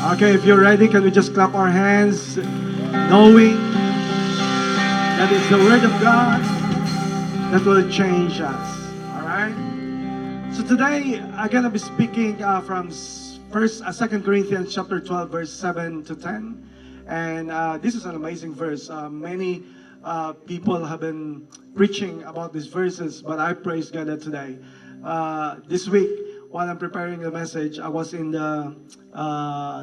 Okay, if you're ready, can we just clap our hands, knowing that it's the Word of God that will change us. All right. So today I'm gonna be speaking from Second Corinthians chapter 12, verse 7 to 10, and this is an amazing verse. Many people have been preaching about these verses, but I praise God that today, this week, while I'm preparing the message, I was in the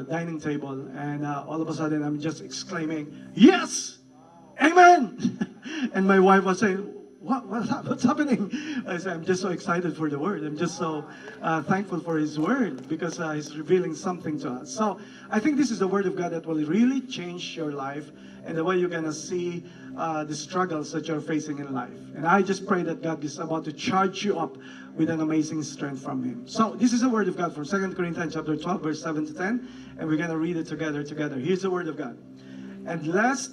dining table, and all of a sudden I'm just exclaiming, "Yes! Amen!" And my wife was saying, what's happening? I said, I'm just so excited for the word. I'm just so thankful for his word because he's revealing something to us. So I think this is the word of God that will really change your life and the way you're going to see the struggles that you're facing in life. And I just pray that God is about to charge you up with an amazing strength from him. So this is the word of God from 2 Corinthians chapter 12, verse 7 to 10. And we're going to read it together. Here's the word of God. "And lest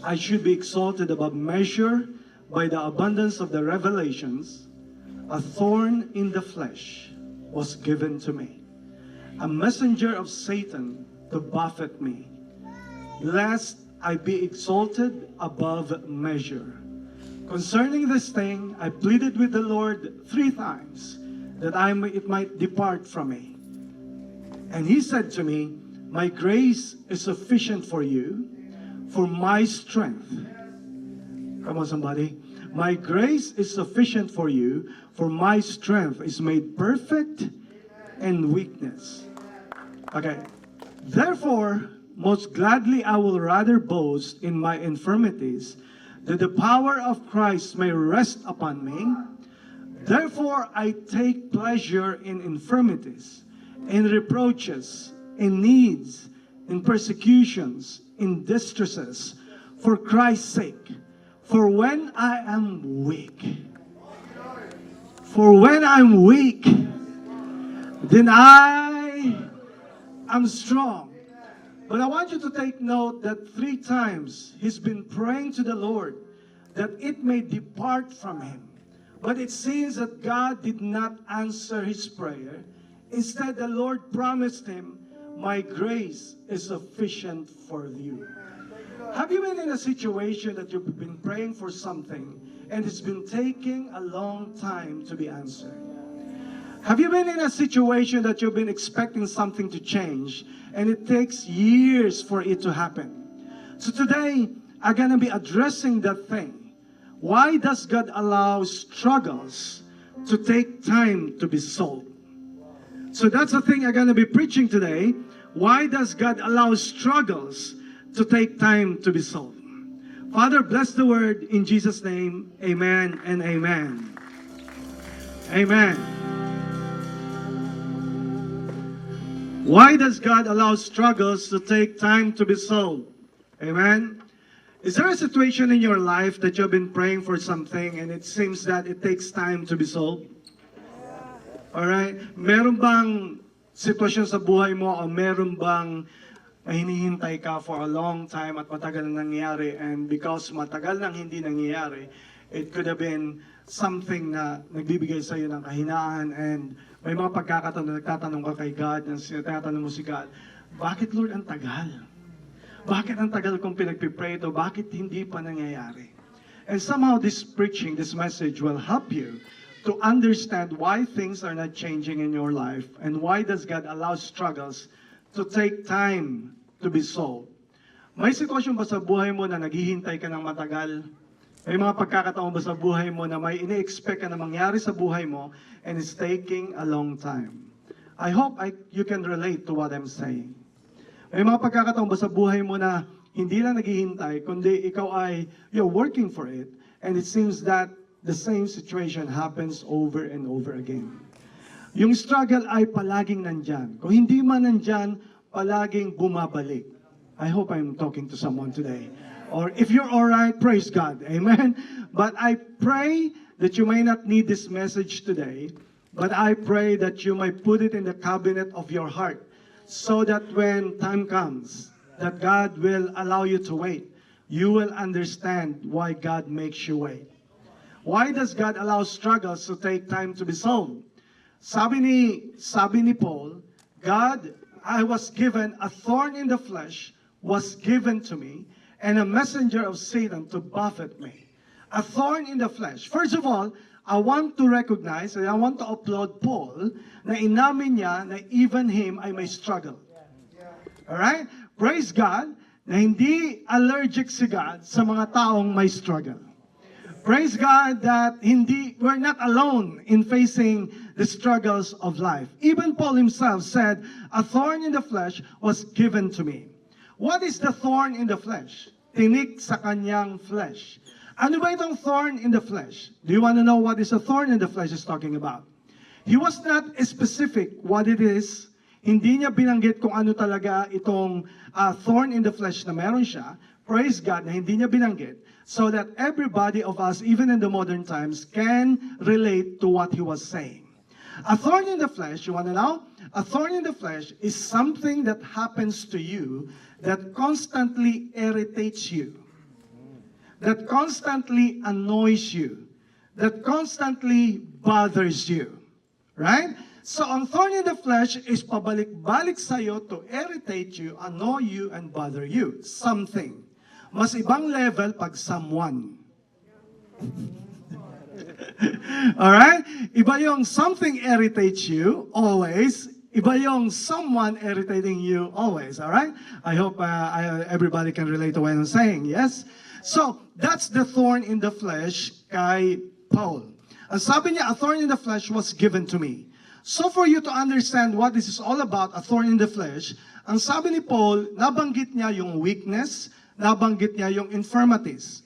I should be exalted above measure by the abundance of the revelations, a thorn in the flesh was given to me, a messenger of Satan to buffet me, lest I be exalted above measure. Concerning this thing, I pleaded with the Lord 3 times, that it might depart from me. And he said to me, My grace is sufficient for you, for my strength." Come on, somebody. "My grace is sufficient for you, for my strength is made perfect in weakness." Okay. "Therefore, most gladly I will rather boast in my infirmities, that the power of Christ may rest upon me. Therefore, I take pleasure in infirmities, in reproaches, in needs, in persecutions, in distresses, for Christ's sake. For when I'm weak, then I am strong." But I want you to take note that 3 times he's been praying to the Lord that it may depart from him. But it seems that God did not answer his prayer. Instead, the Lord promised him, "My grace is sufficient for you." Have you been in a situation that you've been praying for something and it's been taking a long time to be answered? Have you been in a situation that you've been expecting something to change and it takes years for it to happen? So today, I'm going to be addressing that thing. Why does God allow struggles to take time to be solved? So that's the thing I'm going to be preaching today. Why does God allow struggles to take time to be solved? Father, bless the word in Jesus' name. Amen and amen. Amen. Why does God allow struggles to take time to be solved? Amen. Is there a situation in your life that you've been praying for something and it seems that it takes time to be solved? Alright? Meron bang sitwasyon sa buhay mo o meron bang hinihintay ka for a long time at matagal na nangyayari, and because matagal nang hindi nangyayari, it could have been something na nagbibigay sa iyo ng kahinaan, and may mga pagkakataon na nagtatanong ka kay God, and tinatanong mo si God, bakit Lord ang tagal? Bakit ang tagal kong pinagpipray ito? Bakit hindi pa nangyayari? And somehow this preaching, this message will help you to understand why things are not changing in your life and why does God allow struggles to take time to be solved. May sitwasyon ba sa buhay mo na naghihintay ka ng matagal? May mga pagkakataon ba sa buhay mo na may ini-expect ka na mangyari sa buhay mo and it's taking a long time? I hope you can relate to what I'm saying. May mga pagkakataon ba sa buhay mo na hindi lang naghihintay, kundi ikaw you're working for it, and it seems that the same situation happens over and over again. Yung struggle ay palaging nandyan. Kung hindi man nandyan, palaging bumabalik. I hope I'm talking to someone today. Or if you're alright, praise God. Amen? But I pray that you may not need this message today, but I pray that you may put it in the cabinet of your heart so that when time comes, that God will allow you to wait. You will understand why God makes you wait. Why does God allow struggles to take time to be solved? Sabi ni Paul, God I was given a thorn in the flesh was given to me, and a messenger of Satan to buffet me. A thorn in the flesh. First of all, I want to recognize and I want to applaud Paul na inamin niya na even him ay may struggle. Alright? Praise God na hindi allergic si God sa mga taong may struggle. Praise God that we're not alone in facing the struggles of life. Even Paul himself said, a thorn in the flesh was given to me. What is the thorn in the flesh? Tinik sa kanyang flesh. Ano ba itong thorn in the flesh? Do you want to know what is a thorn in the flesh is talking about? He was not specific what it is. Hindi niya binanggit kung ano talaga itong thorn in the flesh na meron siya. Praise God na hindi niya binanggit. So that everybody of us, even in the modern times, can relate to what he was saying. A thorn in the flesh, you want to know? A thorn in the flesh is something that happens to you that constantly irritates you, that constantly annoys you, that constantly bothers you. Right? So, ang thorn in the flesh is pabalik-balik sa'yo to irritate you, annoy you, and bother you. Something. Mas ibang level pag someone. Alright? Iba yung something irritates you always. Iba yung someone irritating you always. Alright? I hope everybody can relate to what I'm saying. Yes? So, that's the thorn in the flesh kay Paul. Ang sabi niya, a thorn in the flesh was given to me. So for you to understand what this is all about, a thorn in the flesh, ang sabi ni Paul, nabanggit niya yung weakness, nabanggit niya yung infirmities.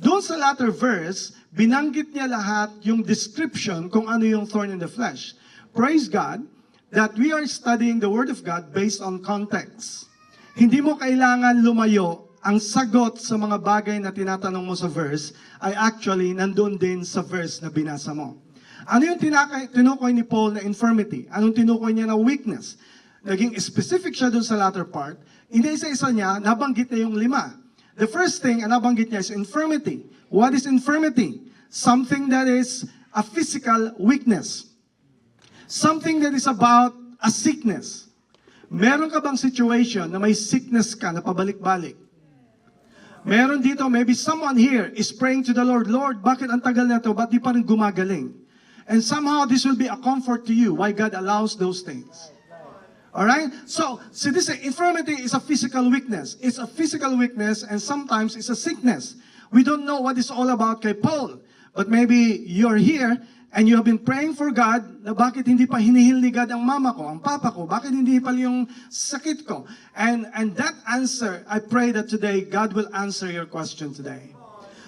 Doon sa latter verse, binanggit niya lahat yung description kung ano yung thorn in the flesh. Praise God that we are studying the Word of God based on context. Hindi mo kailangan lumayo. Ang sagot sa mga bagay na tinatanong mo sa verse ay actually nandun din sa verse na binasa mo. Ano yung tinukoy ni Paul na infirmity? Anong tinukoy niya na weakness? Naging specific siya dun sa latter part. Hindi isa-isa niya, nabanggit niya yung 5. The first thing, nabanggit niya is infirmity. What is infirmity? Something that is a physical weakness. Something that is about a sickness. Meron ka bang situation na may sickness ka na pabalik-balik? Meron dito, maybe someone here is praying to the Lord, Lord, bakit ang tagal na ito? Ba't di pa rin gumagaling? And somehow this will be a comfort to you why God allows those things. Alright? So this infirmity is a physical weakness. It's a physical weakness and sometimes it's a sickness. We don't know what it's all about kay Paul. But maybe you're here and you have been praying for God na bakit hindi pa hinihil ni God ang mama ko, ang papa ko, bakit hindi pa yung sakit ko. And that answer, I pray that today God will answer your question today.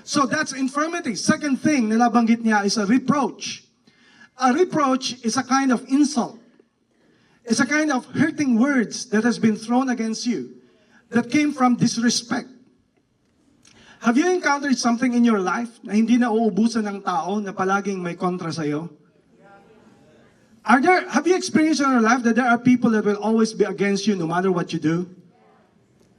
So that's infirmity. Second thing na nabanggit niya is a reproach. A reproach is a kind of insult. It's a kind of hurting words that has been thrown against you that came from disrespect. Have you encountered something in your life na hindi na uubusan ng tao na palaging may kontra sa'yo? Have you experienced in your life that there are people that will always be against you no matter what you do?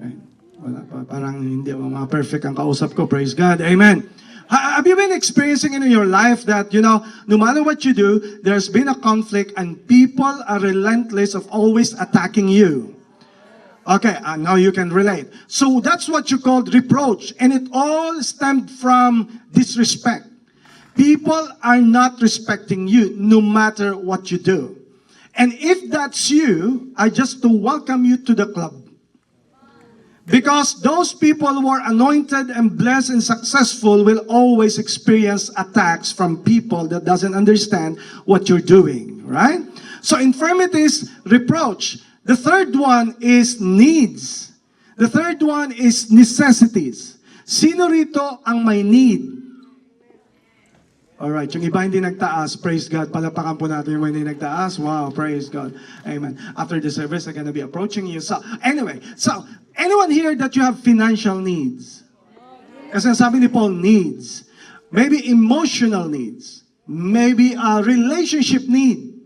Right? Wala pa, parang hindi mga perfect ang kausap ko. Praise God. Amen. Have you been experiencing in your life that, no matter what you do, there's been a conflict and people are relentless of always attacking you? Okay, now you can relate. So that's what you call reproach. And it all stemmed from disrespect. People are not respecting you no matter what you do. And if that's you, I just to welcome you to the club. Because those people who are anointed and blessed and successful will always experience attacks from people that doesn't understand what you're doing, right? So infirmities, reproach. The third one is needs. The third one is necessities. Sino rito ang may need? Alright, yung iba hindi nagtaas, praise God. Palapakan po natin yung hindi nagtaas. Wow, praise God. Amen. After the service, I'm gonna be approaching you. So, anyway, anyone here that you have financial needs? Kasi sabi ni Paul, needs. Maybe emotional needs. Maybe a relationship need.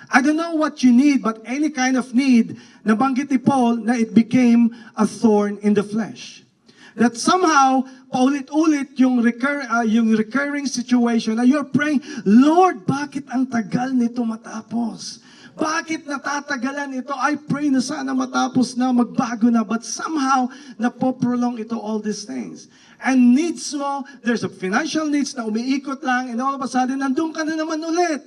I don't know what you need, but any kind of need, nabanggit ni Paul na it became a thorn in the flesh. That somehow, paulit-ulit yung recurring situation na you're praying, Lord, bakit ang tagal nito matapos? Bakit natatagalan ito? I pray na sana matapos na, magbago na, but somehow napoprolong ito, all these things. And needs mo, there's a financial needs na umiikot lang, and all of a sudden, nandun ka na naman ulit.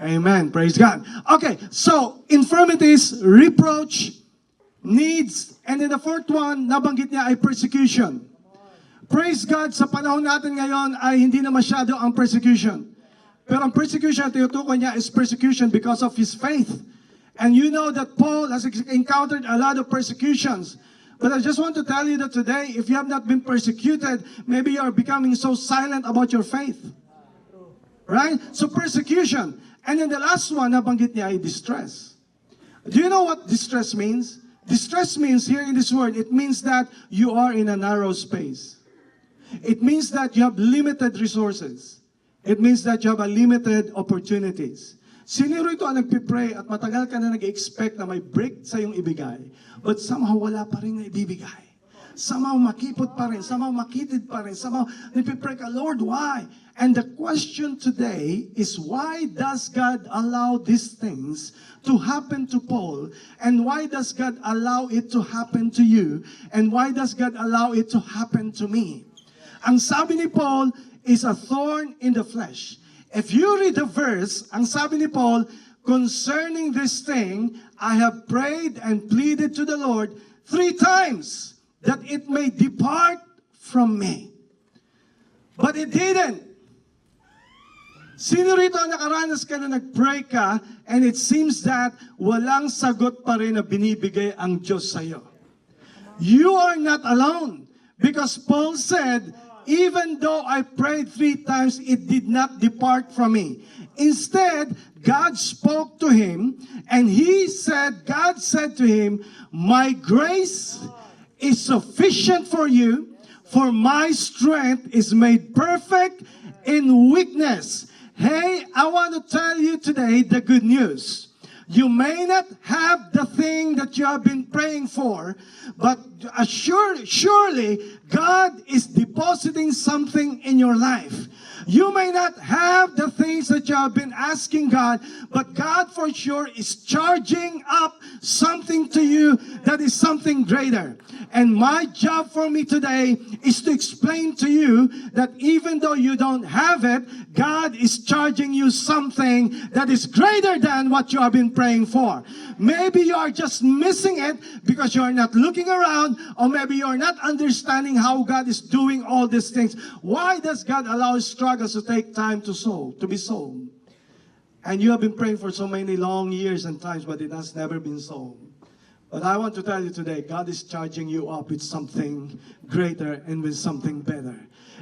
Amen. Praise God. Okay, so infirmities, reproach, needs, and then the fourth one, nabanggit niya ay persecution. Praise God, sa panahon natin ngayon ay hindi na masyado ang persecution. Pero ang persecution, tinutukoy niya is persecution because of his faith. And you know that Paul has encountered a lot of persecutions. But I just want to tell you that today, if you have not been persecuted, maybe you are becoming so silent about your faith. Right? So persecution. And then the last one, nabanggit niya ay distress. Do you know what distress means? Distress means, here in this word, it means that you are in a narrow space. It means that you have limited resources. It means that you have a limited opportunities. Sino rito ang nagpipray at matagal ka na nag-expect na may break sa iyong ibigay, but somehow wala pa rin na ibibigay. Somehow makipot pa rin, somehow makitid pa rin, somehow nagpipray ka, Lord, why? And the question today is, why does God allow these things to happen to Paul? And why does God allow it to happen to you? And why does God allow it to happen to me? Ang sabi ni Paul, is a thorn in the flesh. If you read the verse, ang sabi ni Paul, concerning this thing, I have prayed and pleaded to the Lord 3 times that it may depart from me. But it didn't. Sino rito ang nakaranas ka na nag-pray ka and it seems that walang sagot pa rin na binibigay ang Diyos sa'yo? You are not alone. Because Paul said, even though I prayed 3 times, it did not depart from me. Instead, God spoke to him, and God said to him, my grace is sufficient for you, for my strength is made perfect in weakness. Hey, I want to tell you today the good news. You may not have the thing that you have been praying for, but surely God is depositing something in your life. You may not have the things that you have been asking God, but God for sure is charging up something to you that is something greater. And my job for me today is to explain to you that even though you don't have it, God is charging you something that is greater than what you have been praying for. Maybe you are just missing it because you are not looking around, or maybe you are not understanding how God is doing all these things. Why does God allow struggles to take time to be solved? And you have been praying for so many long years and times, but it has never been solved. But I want to tell you today, God is charging you up with something greater and with something better.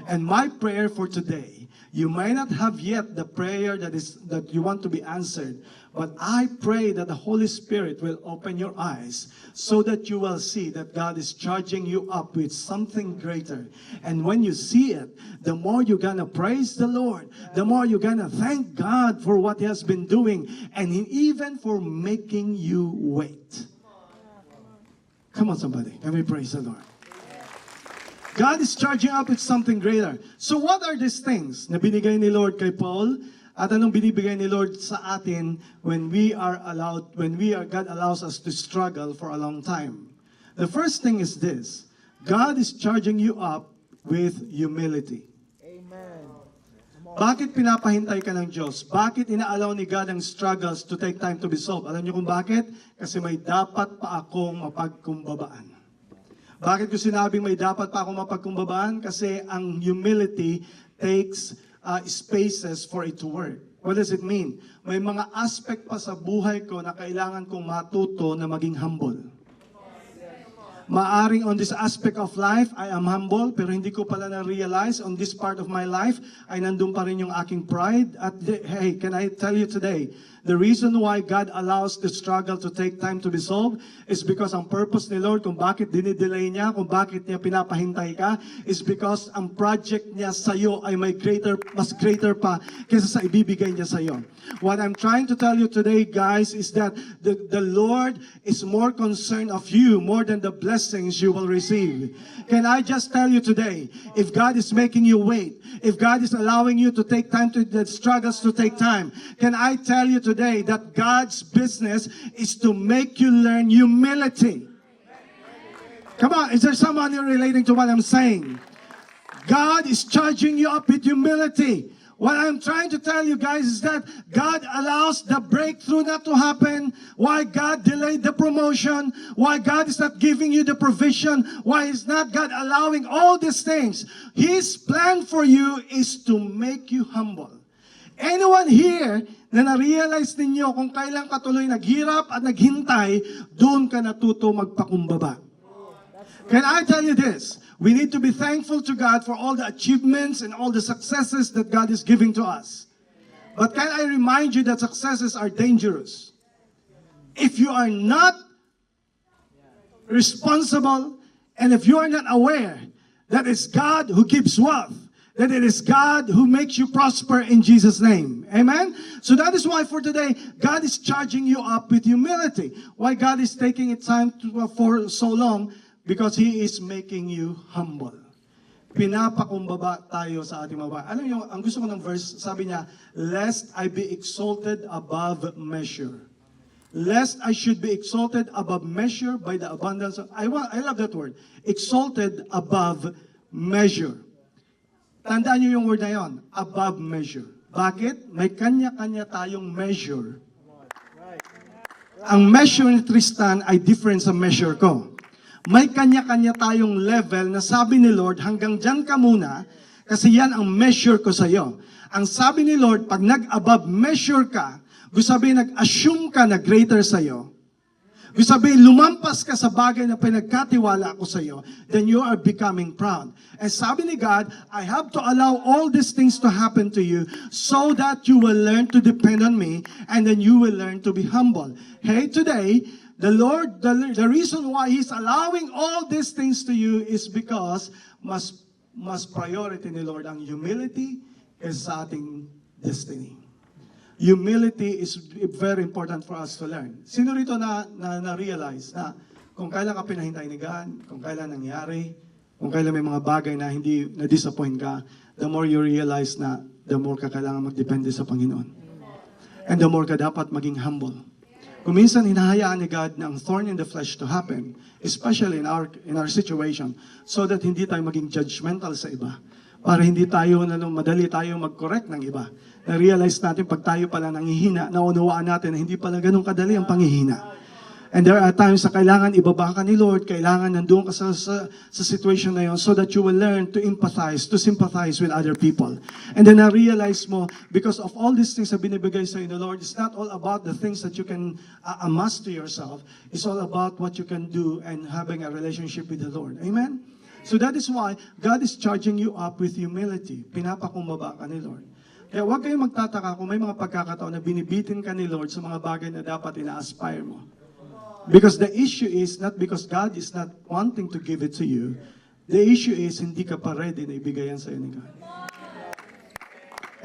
And my prayer for today, you may not have yet the prayer that you want to be answered, but I pray that the Holy Spirit will open your eyes so that you will see that God is charging you up with something greater. And when you see it, the more you're gonna praise the Lord, the more you're gonna thank God for what He has been doing, and even for making you wait. Come on, somebody. Can we praise the Lord? God is charging up with something greater. So what are these things na binigay ni Lord kay Paul? At anong binibigay ni Lord sa atin when God allows us to struggle for a long time? The first thing is this. God is charging you up with humility. Amen. Bakit pinapahintay ka ng Diyos? Bakit inaalaw ni God ang struggles to take time to be solved? Alam niyo kung bakit? Kasi may dapat pa akong mapagkumbabaan. Bakit ko sinabing may dapat pa akong mapagkumbabaan? Kasi ang humility takes spaces for it to work. What does it mean? May mga aspect pa sa buhay ko na kailangan kong matuto na maging humble. Maaring on this aspect of life, I am humble, pero hindi ko pala na-realize on this part of my life, ay nandun pa rin yung aking pride. At hey, can I tell you today, The reason why God allows the struggle to take time to be solved is because ang purpose ni Lord kung bakit dinidelay niya, kung bakit niya pinapahintay ka, is because ang project niya sa iyo ay mas greater pa kaysa sa ibibigay niya sa iyo. What I'm trying to tell you today, guys, is that the Lord is more concerned of you more than the blessings you will receive. Can I just tell you today, if God is making you wait, if God is allowing you to take time to the struggles to take time, can I tell you today that God's business is to make you learn humility? Come on, is there someone here relating to what I'm saying? God is charging you up with humility. What I'm trying to tell you guys is that God allows the breakthrough not to happen. Why God delayed the promotion. Why God is not giving you the provision. Why is not God allowing all these things. His plan for you is to make you humble. Anyone here na na-realize ninyo kung kailan ka tuloy naghirap at naghintay, doon ka natuto magpakumbaba. Can I tell you this? We need to be thankful to God for all the achievements and all the successes that God is giving to us. But can I remind you that successes are dangerous? If you are not responsible and if you are not aware that it's God who gives wealth, that it is God who makes you prosper in Jesus' name. Amen? So that is why for today, God is charging you up with humility. Why God is taking it time for so long? Because He is making you humble. Pinapakumbaba tayo sa ating mga. Alam niyo, ang gusto ko ng verse, sabi niya, lest I be exalted above measure. Lest I should be exalted above measure by the abundance of, I love that word, exalted above measure. Tandaan niyo yung word na yon, above measure. Bakit? May kanya-kanya tayong measure. Ang measure ni Tristan ay different sa measure ko. May kanya-kanya tayong level na sabi ni Lord, hanggang dyan ka muna, kasi yan ang measure ko sa iyo. Ang sabi ni Lord, pag nag-above measure ka, gusto sabihin, nag-assume ka na greater sa iyo, gusto sabihin, lumampas ka sa bagay na pinagkatiwala ko sa iyo, then you are becoming proud. And sabi ni God, I have to allow all these things to happen to you so that you will learn to depend on me and then you will learn to be humble. Hey, today, the Lord, the reason why He's allowing all these things to you is because mas priority ni Lord ang humility kaysa sa ating destiny. Humility is very important for us to learn. Sino rito na-realize na kung kailan ka pinahintay ni God, kung kailan nangyari, kung kailan may mga bagay na hindi na-disappoint ka, the more you realize na the more ka kailangan magdepende sa Panginoon. And the more ka dapat maging humble. Kung minsan hinahayaan ni God na ang thorn in the flesh to happen, especially in our situation, so that hindi tayo maging judgmental sa iba. Para hindi tayo, madali tayo mag-correct ng iba. Na-realize natin pag tayo pala nanghihina, naunawaan natin na hindi pala ganun kadali ang panghihina. And there are times na kailangan ibaba ka ni Lord, kailangan nandoon ka sa situation na yon so that you will learn to empathize, to sympathize with other people. And then na-realize mo, because of all these things na binibigay sa inyo, Lord, it's not all about the things that you can amass to yourself. It's all about what you can do and having a relationship with the Lord. Amen? So that is why God is charging you up with humility. Pinapakumbaba ka ni Lord. Kaya huwag kayong magtataka kung may mga pagkakataon na binibitin ka ni Lord sa mga bagay na dapat ina-aspire mo. Because the issue is not because God is not wanting to give it to you. The issue is hindi ka pa ready na ibigay yan sa iyo ni God.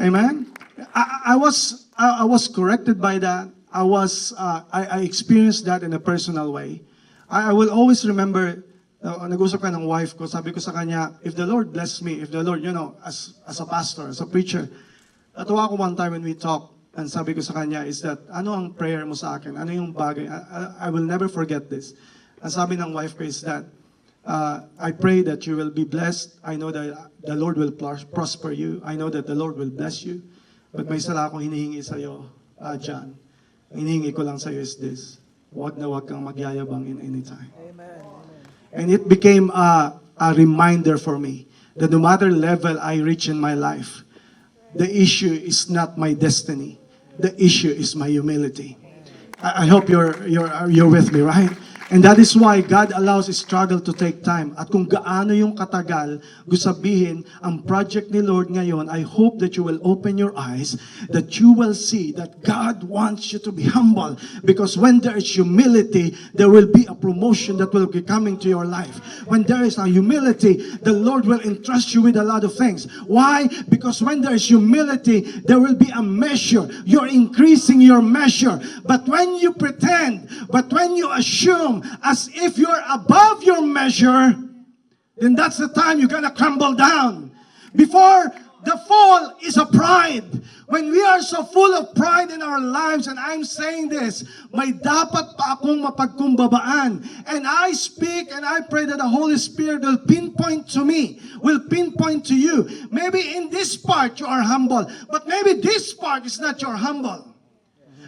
Amen? I was corrected by that. I experienced that in a personal way. I will always remember, nag-usap ka ng wife ko, sabi ko sa kanya, if the Lord bless me, if the Lord, as a pastor, as a preacher, natuwa ko one time when we talked, and sabi ko sa kanya is that, ano ang prayer mo sa akin? Ano yung bagay? I will never forget this. Ang sabi ng wife ko is that, I pray that you will be blessed. I know that the Lord will prosper you. I know that the Lord will bless you. But may sala akong hinihingi sa iyo, John. Ang hinihingi ko lang sa iyo is this. Huwag kang magyayabang in any time. Amen. And it became a reminder for me that no matter level I reach in my life, the issue is not my destiny. The issue is my humility. I hope you're with me, right? And that is why God allows struggle to take time. At kung gaano yung katagal, gusto sabihin, ang project ni Lord ngayon, I hope that you will open your eyes, that you will see that God wants you to be humble. Because when there is humility, there will be a promotion that will be coming to your life. When there is a humility, the Lord will entrust you with a lot of things. Why? Because when there is humility, there will be a measure. You're increasing your measure. But when you pretend, but when you assume as if you're above your measure, then that's the time you're gonna crumble down. Before the fall is a pride. When we are so full of pride in our lives, and I'm saying this, may dapat pa akong mapagkumbabaan. And I speak and I pray that the Holy Spirit will pinpoint to me, will pinpoint to you. Maybe in this part you are humble, but maybe this part is not your humble.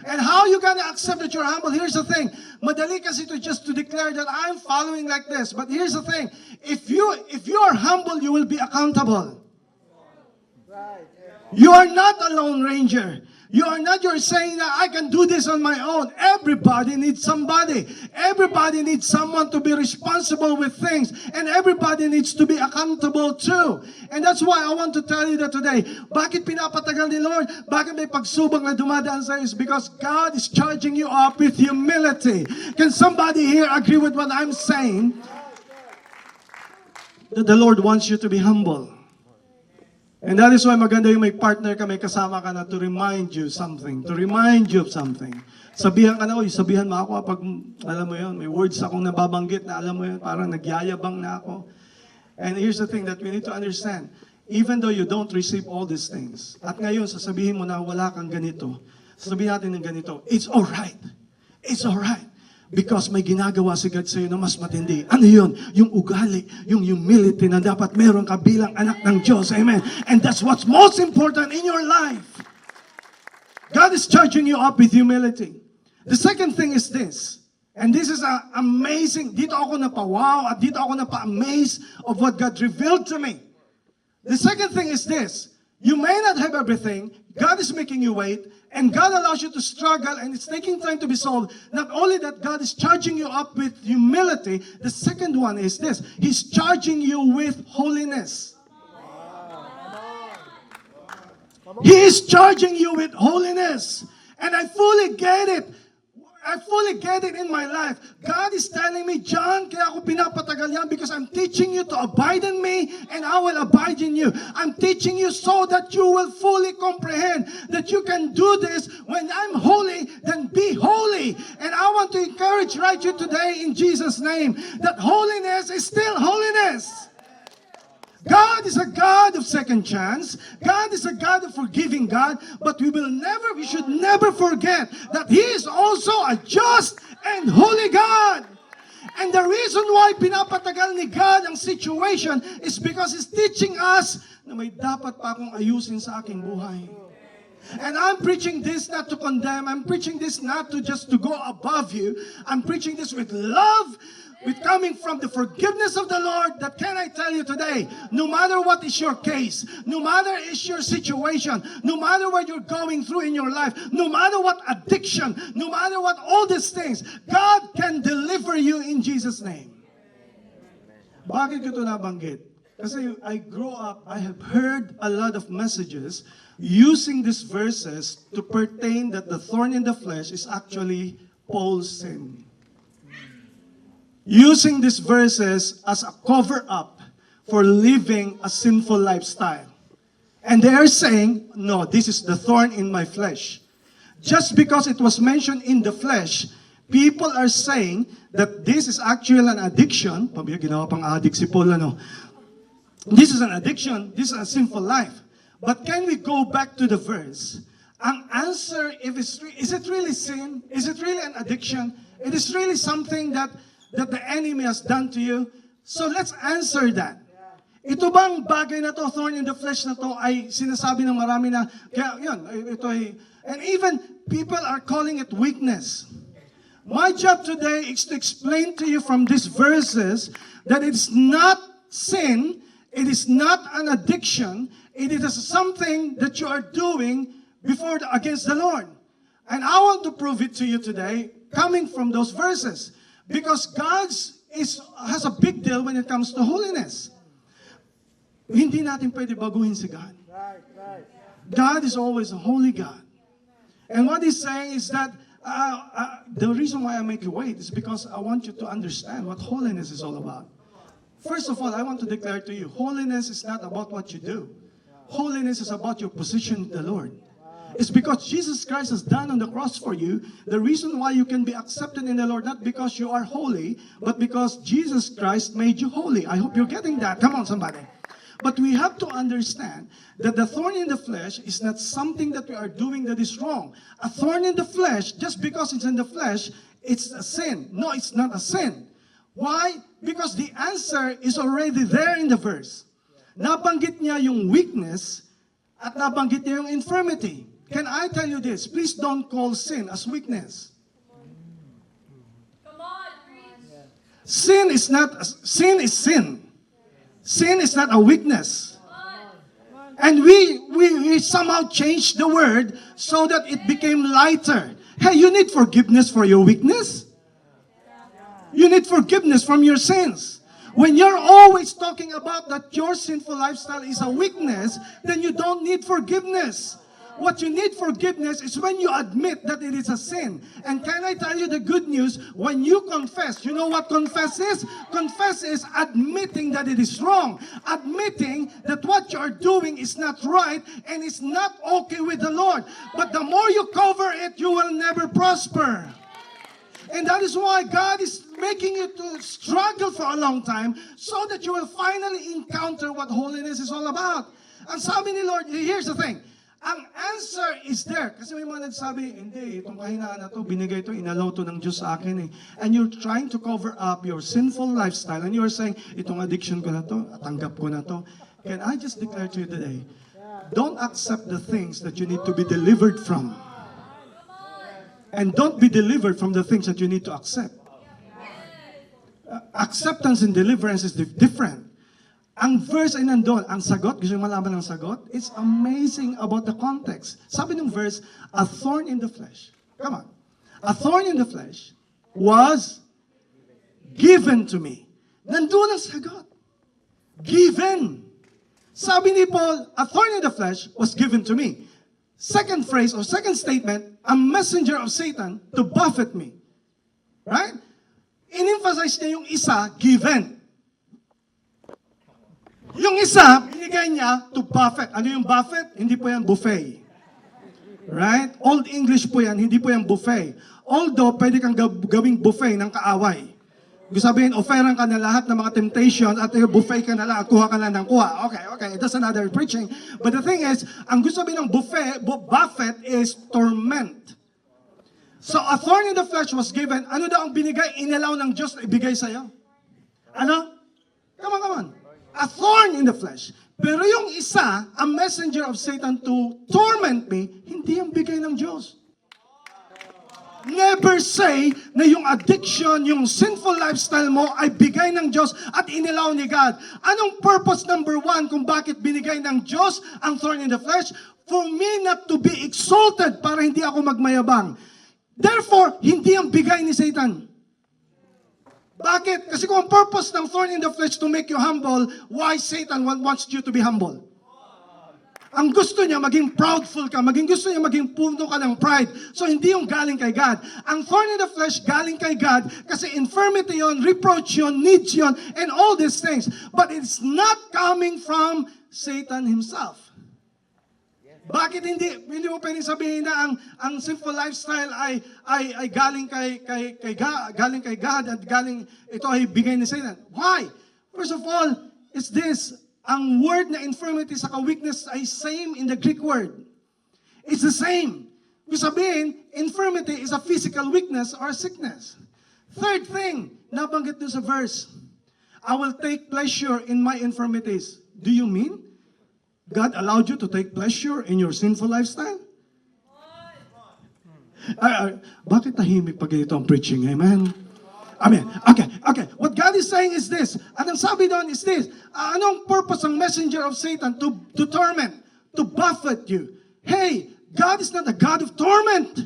And how you gonna accept that you're humble? Here's the thing. Madali kasi to just to declare that I'm following like this. But here's the thing. If you are humble, you will be accountable. You are not a lone ranger. You're saying that I can do this on my own. Everybody needs somebody. Everybody needs someone to be responsible with things. And everybody needs to be accountable too. And that's why I want to tell you that today. Bakit pinapatagal ni Lord? Bakit may pagsubok na dumadaan sa iyo? Is because God is charging you up with humility. Can somebody here agree with what I'm saying? That the Lord wants you to be humble. And that is why maganda yung may partner ka, may kasama ka na to remind you something. To remind you of something. Sabihan ka na, sabihan mo ako pag, alam mo yun, may words akong nababanggit na alam mo yun, parang nagyayabang na ako. And here's the thing that we need to understand. Even though you don't receive all these things, at ngayon, sasabihin mo na wala kang ganito, sasabihin natin ng ganito, it's alright. It's alright. Because may ginagawa si God sa'yo na mas matindi. Ano yun? Yung ugali, yung humility na dapat meron ka bilang anak ng Diyos. Amen. And that's what's most important in your life. God is charging you up with humility. The second thing is this. And this is amazing. Dito ako napawaw at dito ako napa-amaze of what God revealed to me. The second thing is this. You may not have everything. God is making you wait. And God allows you to struggle, and it's taking time to be solved. Not only that, God is charging you up with humility. The second one is this. He's charging you with holiness. He is charging you with holiness. And I fully get it. I fully get it in my life. God is telling me, John, kaya ako pinapatagal yan because I'm teaching you to abide in me and I will abide in you. I'm teaching you so that you will fully comprehend that you can do this. When I'm holy, then be holy. And I want to encourage you today in Jesus' name that holiness is still holiness. God is a God of second chance. God is a God of forgiving God. But we should never forget that He is also a just and holy God. And the reason why pinapatagal ni God ang situation is because He's teaching us na may dapat pa akong ayusin sa aking buhay. And I'm preaching this not to condemn. I'm preaching this not to just to go above you. I'm preaching this with love, with coming from the forgiveness of the Lord. That can I tell you today, no matter what is your case, no matter is your situation, no matter what you're going through in your life, no matter what addiction, no matter what all these things, God can deliver you in Jesus' name. Bakit ko ito nabanggit? Kasi I grew up, I have heard a lot of messages using these verses to pertain that the thorn in the flesh is actually Paul's sin. Using these verses as a cover-up for living a sinful lifestyle. And they are saying, no, this is the thorn in my flesh. Just because it was mentioned in the flesh, people are saying that this is actually an addiction. Pabiya, ginawa pang addict si Paul, ano? This is an addiction. This is a sinful life. But can we go back to the verse? Ang answer, is it really sin? Is it really an addiction? It is really something that the enemy has done to you? So let's answer that. Ito bang bagay na to, thorn in the flesh na to, ay sinasabi ng marami na, kaya yun, ito ay, and even people are calling it weakness. My job today is to explain to you from these verses that it's not sin, it is not an addiction, it is something that you are doing against the Lord. And I want to prove it to you today, coming from those verses. Because has a big deal when it comes to holiness. Hindi natin pwede baguhin si God. God is always a holy God. And what he's saying is that the reason why I make you wait is because I want you to understand what holiness is all about. First of all, I want to declare to you, holiness is not about what you do. Holiness is about your position in the Lord. It's because Jesus Christ has done on the cross for you. The reason why you can be accepted in the Lord, not because you are holy, but because Jesus Christ made you holy. I hope you're getting that. Come on, somebody. But we have to understand that the thorn in the flesh is not something that we are doing that is wrong. A thorn in the flesh, just because it's in the flesh, it's a sin. No, it's not a sin. Why? Because the answer is already there in the verse. Nabanggit niya yung weakness at nabanggit niya yung infirmity. Can I tell you this? Please don't call sin as weakness. Come on, preach. Sin is sin. Sin is not a weakness. And we somehow changed the word so that it became lighter. Hey, you need forgiveness for your weakness. You need forgiveness from your sins. When you're always talking about that your sinful lifestyle is a weakness, then you don't need forgiveness. What you need forgiveness is when you admit that it is a sin. And can I tell you the good news? When you confess, you know what confess is? Confess is admitting that it is wrong. Admitting that what you are doing is not right and is not okay with the Lord. But the more you cover it, you will never prosper. And that is why God is making you to struggle for a long time so that you will finally encounter what holiness is all about. Ang sabi ni Lord, here's the thing. Ang answer is there. Kasi may mga nagsabi, hindi, itong kahinaan na to, binigay to, inalaw to ng Diyos sa akin eh. And you're trying to cover up your sinful lifestyle and you're saying, itong addiction ko na to, tanggap ko na to. Can I just declare to you today, don't accept the things that you need to be delivered from. And don't be delivered from the things that you need to accept. Acceptance and deliverance is different. Ang verse ay nandun, ang sagot, gusto nyo malaman ang sagot? It's amazing about the context. Sabi ng verse, a thorn in the flesh. Come on. A thorn in the flesh was given to me. Nandun ang sagot. Given. Sabi ni Paul, a thorn in the flesh was given to me. Second phrase or second statement, a messenger of Satan to buffet me. Right? In-emphasize niya yung isa, given. Yung isa, binigay niya to buffet. Ano yung buffet? Hindi po yan buffet. Right? Old English po yan, hindi po yan buffet. Although, pwede kang gawing buffet ng kaaway. Gusto sabihin, offeran ka na lahat ng mga temptation at buffet ka na lang at kuha ka na ng kuha. Okay, that's another preaching. But the thing is, ang gusto sabihin ng buffet is torment. So, a thorn in the flesh was given. Ano daw ang binigay? Inalaw ng Diyos na ibigay sa'yo? Ano? Come on. A thorn in the flesh. Pero yung isa, a messenger of Satan to torment me, hindi ang bigay ng Diyos. Never say na yung addiction, yung sinful lifestyle mo ay bigay ng Diyos at inilaw ni God. Anong purpose number one kung bakit binigay ng Diyos ang thorn in the flesh? For me not to be exalted para hindi ako magmayabang. Therefore, hindi ang bigay ni Satan. Bakit? Kasi kung ang purpose ng thorn in the flesh to make you humble, why Satan wants you to be humble? Ang gusto niya, maging proudful ka. Gusto niya maging puno ka ng pride. So, hindi yung galing kay God. Ang thorn in the flesh, galing kay God kasi infirmity yon, reproach yon, needs yon, and all these things. But it's not coming from Satan himself. Bakit hindi mo pwedeng sabihin na ang sinful lifestyle ay galing kay God at ito ay bigay ni Satan? Why? First of all, it's this. Ang word na infirmity sa weakness ay same in the Greek word. It's the same. Ibig sabihin, infirmity is a physical weakness or sickness. Third thing, nabanggit doon sa verse, I will take pleasure in my infirmities. Do you mean God allowed you to take pleasure in your sinful lifestyle? Bakit tahimik pag ito ang preaching? Amen? Amen. Okay. What God is saying is this. At ang sabi doon is this. Anong purpose ng messenger of Satan? To torment, to buffet you. Hey, God is not a God of torment.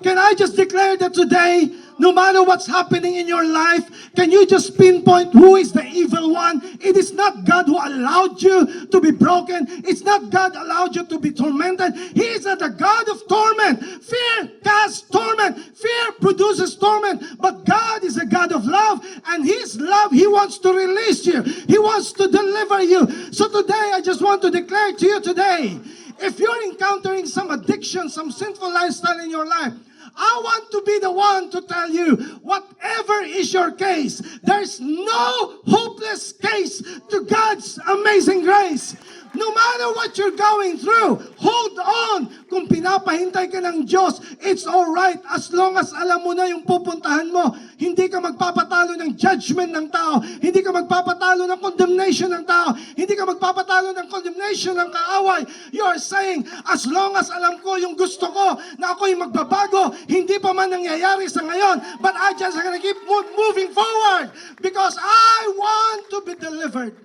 Can I just declare that today, No matter what's happening in your life, can you just pinpoint who is the evil one? It is not God who allowed you to be broken. It's not God allowed you to be tormented. He is the God of torment. Fear casts torment. Fear produces torment. But God is a God of love. And His love, He wants to release you. He wants to deliver you. So today, I just want to declare to you today, if you're encountering some addiction, some sinful lifestyle in your life, I want to be the one to tell you, whatever is your case, there's no hopeless case to God's amazing grace. No matter what you're going through, hold on. Kung pinapahintay ka ng Diyos, it's alright as long as alam mo na yung pupuntahan mo. Hindi ka magpapatalo ng judgment ng tao. Hindi ka magpapatalo ng condemnation ng tao. Hindi ka magpapatalo ng condemnation ng kaaway. You're saying, as long as alam ko yung gusto ko, na ako'y magbabago, hindi pa man nangyayari sa ngayon, but I just gonna keep moving forward because I want to be delivered.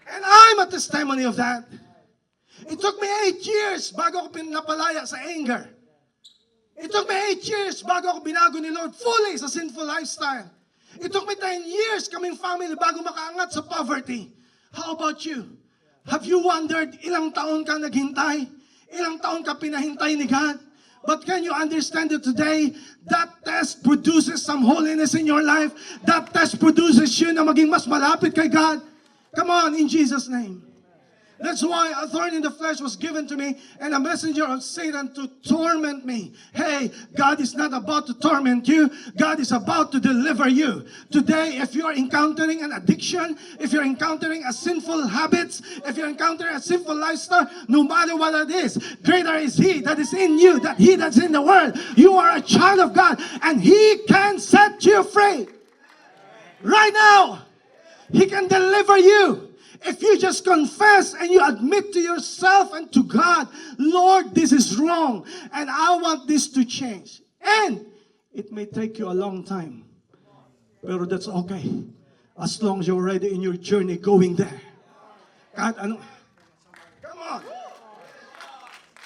And I'm a testimony of that. It took me 8 years bago ako pinapalaya sa anger. It took me 8 years bago ako binago ni Lord fully sa sinful lifestyle. It took me 10 years kaming family bago makaangat sa poverty. How about you? Have you wondered ilang taon ka naghintay? Ilang taon ka pinahintay ni God? But can you understand that today, that test produces some holiness in your life? That test produces you na maging mas malapit kay God? Come on, in Jesus' name. That's why a thorn in the flesh was given to me and a messenger of Satan to torment me. Hey, God is not about to torment you. God is about to deliver you. Today, if you're encountering an addiction, if you're encountering a sinful habits, if you're encountering a sinful lifestyle, no matter what it is, greater is He that is in you than he that's in the world. You are a child of God and He can set you free. Right now, He can deliver you. If you just confess and you admit to yourself and to God, Lord, this is wrong and I want this to change. And it may take you a long time, pero that's okay. As long as you're already in your journey going there. God, come on.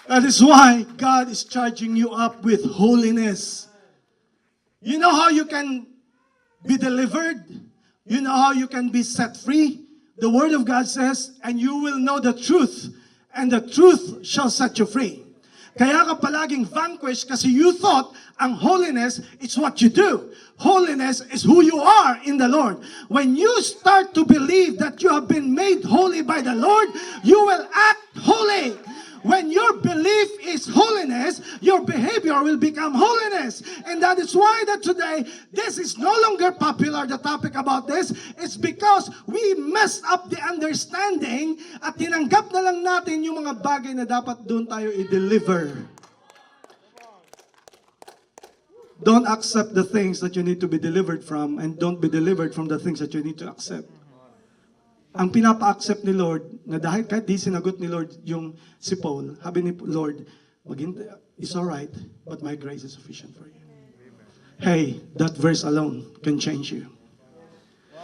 That is why God is charging you up with holiness. You know how you can be delivered? You know how you can be set free? The Word of God says, and you will know the truth, and the truth shall set you free. Kaya ka palaging vanquished kasi you thought ang holiness is what you do. Holiness is who you are in the Lord. When you start to believe that you have been made holy by the Lord, you will act holy. When your belief is holiness, your behavior will become holiness. And that is why that today, this is no longer popular, the topic about this. It's because we messed up the understanding at tinanggap na lang natin yung mga bagay na dapat doon tayo i-deliver. Don't accept the things that you need to be delivered from and don't be delivered from the things that you need to accept. Ang pinapa-accept ni Lord, na dahil kahit di sinagot ni Lord yung si Paul, sabi ni Lord, it's alright, but my grace is sufficient for you. Hey, that verse alone can change you.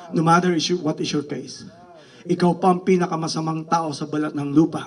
No matter what is your case. Ikaw pa ang pinakamasamang tao sa balat ng lupa.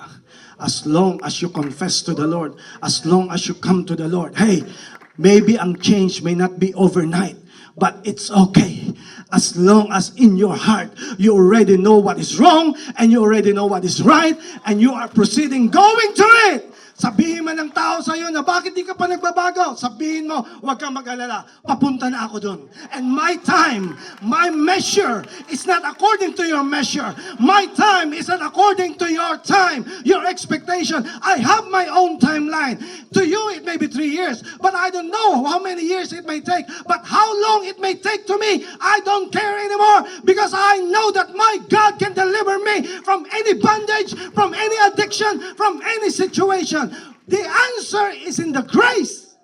As long as you confess to the Lord, as long as you come to the Lord, hey, maybe ang change may not be overnight, but it's okay. As long as in your heart, you already know what is wrong, and you already know what is right, and you are proceeding, going to it. Sabihin man ng tao sa iyo na bakit di ka pa nagbabago, sabihin mo, huwag kang mag-alala, papunta na ako dun. And my time, my measure is not according to your measure. My time is not according to your time, your expectation. I have my own timeline. To you, it may be 3 years, but I don't know how many years it may take. But how long it may take to me, I don't care anymore because I know that my God can deliver me from any bondage, from any addiction, from any situation. The answer is in the grace.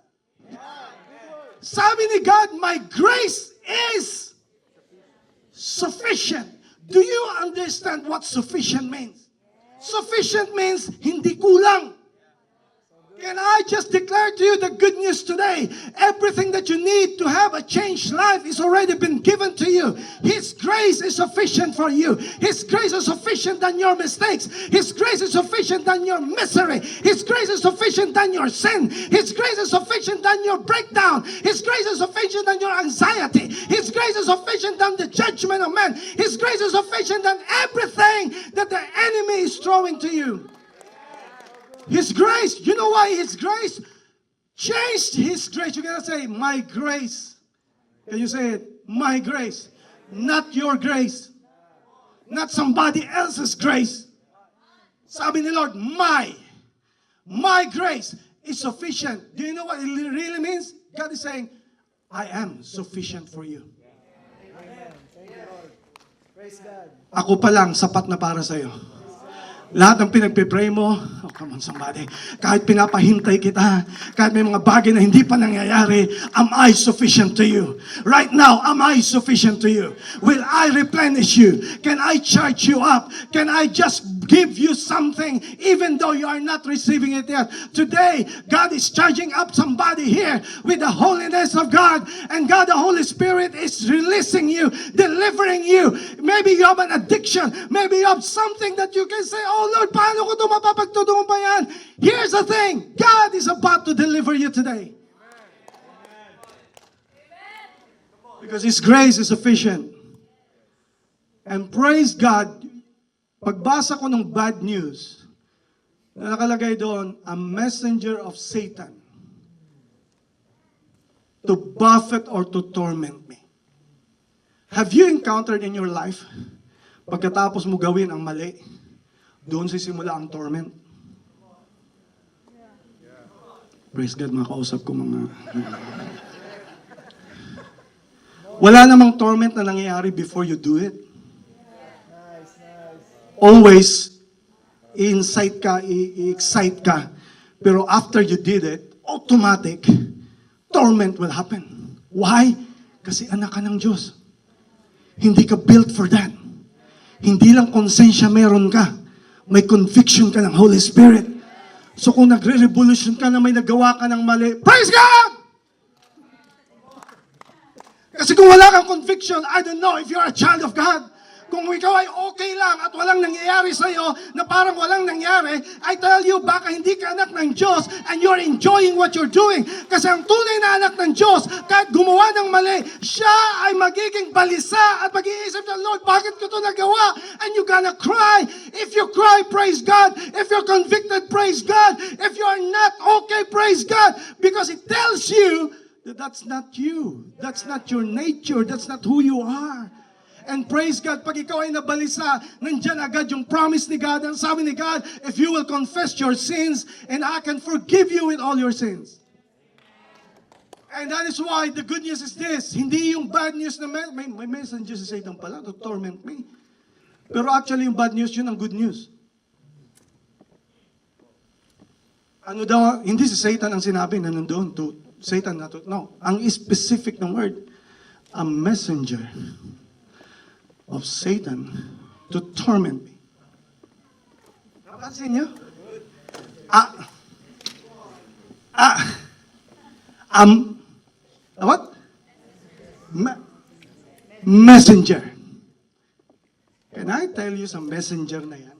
Sabi ni God, my grace is sufficient. Do you understand what sufficient means? Sufficient means hindi kulang. Can I just declare to you the good news today? Everything that you need to have a changed life is already been given to you. His grace is sufficient for you. His grace is sufficient than your mistakes. His grace is sufficient than your misery. His grace is sufficient than your sin. His grace is sufficient than your breakdown. His grace is sufficient than your anxiety. His grace is sufficient than the judgment of men. His grace is sufficient than everything that the enemy is throwing to you. His grace, you know why His grace changed? His grace, you gotta say, my grace. Can you say it? My grace. Not your grace. Not somebody else's grace. Sabi ni Lord, my grace is sufficient. Do you know what it really means? God is saying, I am sufficient for you. Amen. Thank you, Lord. Praise God. Ako pa lang, sapat na para sa'yo. Lahat ng pinagpipray mo, oh come on somebody, kahit pinapahintay kita, kahit may mga bagay na hindi pa nangyayari, am I sufficient to you? Right now, am I sufficient to you? Will I replenish you? Can I charge you up? Can I just give you something even though you are not receiving it yet? Today, God is charging up somebody here with the holiness of God, and God the Holy Spirit is releasing you, delivering you. Maybe you have an addiction, maybe you have something that you can say, oh Lord, paano ko ito mapapagtutulungan pa yan? Here's the thing, God is about to deliver you today. Because His grace is sufficient. And praise God, pagbasa ko ng bad news, na nakalagay doon, a messenger of Satan to buffet or to torment me. Have you encountered in your life, pagkatapos mo gawin ang mali, doon sisimula ang torment? Praise God, mga kausap ko mga... Wala namang torment na nangyayari before you do it. Always, i-incite ka, i-excite ka. Pero after you did it, automatic, torment will happen. Why? Kasi anak ka ng Diyos. Hindi ka built for that. Hindi lang konsensya meron ka. May conviction ka ng Holy Spirit. So kung nagre-revolution ka na may nagawa ka ng mali, praise God! Kasi kung wala kang conviction, I don't know if you're a child of God. Kung ikaw ay okay lang at walang nangyayari sa'yo na parang walang nangyari, I tell you, baka hindi ka anak ng Diyos and you're enjoying what you're doing. Kasi ang tunay na anak ng Diyos, kahit gumawa ng mali, siya ay magiging balisa at mag-iisip ng Lord, bakit ko ito nagawa? And you're gonna cry. If you cry, praise God. If you're convicted, praise God. If you're not okay, praise God. Because it tells you that that's not you. That's not your nature. That's not who you are. And praise God, pag ikaw ay nabalisa, nandyan agad yung promise ni God. Ang sabi ni God, if you will confess your sins, and I can forgive you with all your sins. And that is why the good news is this. Hindi yung bad news na may messenger si Satan pala to torment me. Pero actually yung bad news, yun ang good news. Ano daw, hindi si Satan ang sinabi na nandun to Satan na to. No, ang specific ng word, a messenger of Satan to torment me. Napansin niyo? What? Messenger. Can I tell you sa messenger na yan?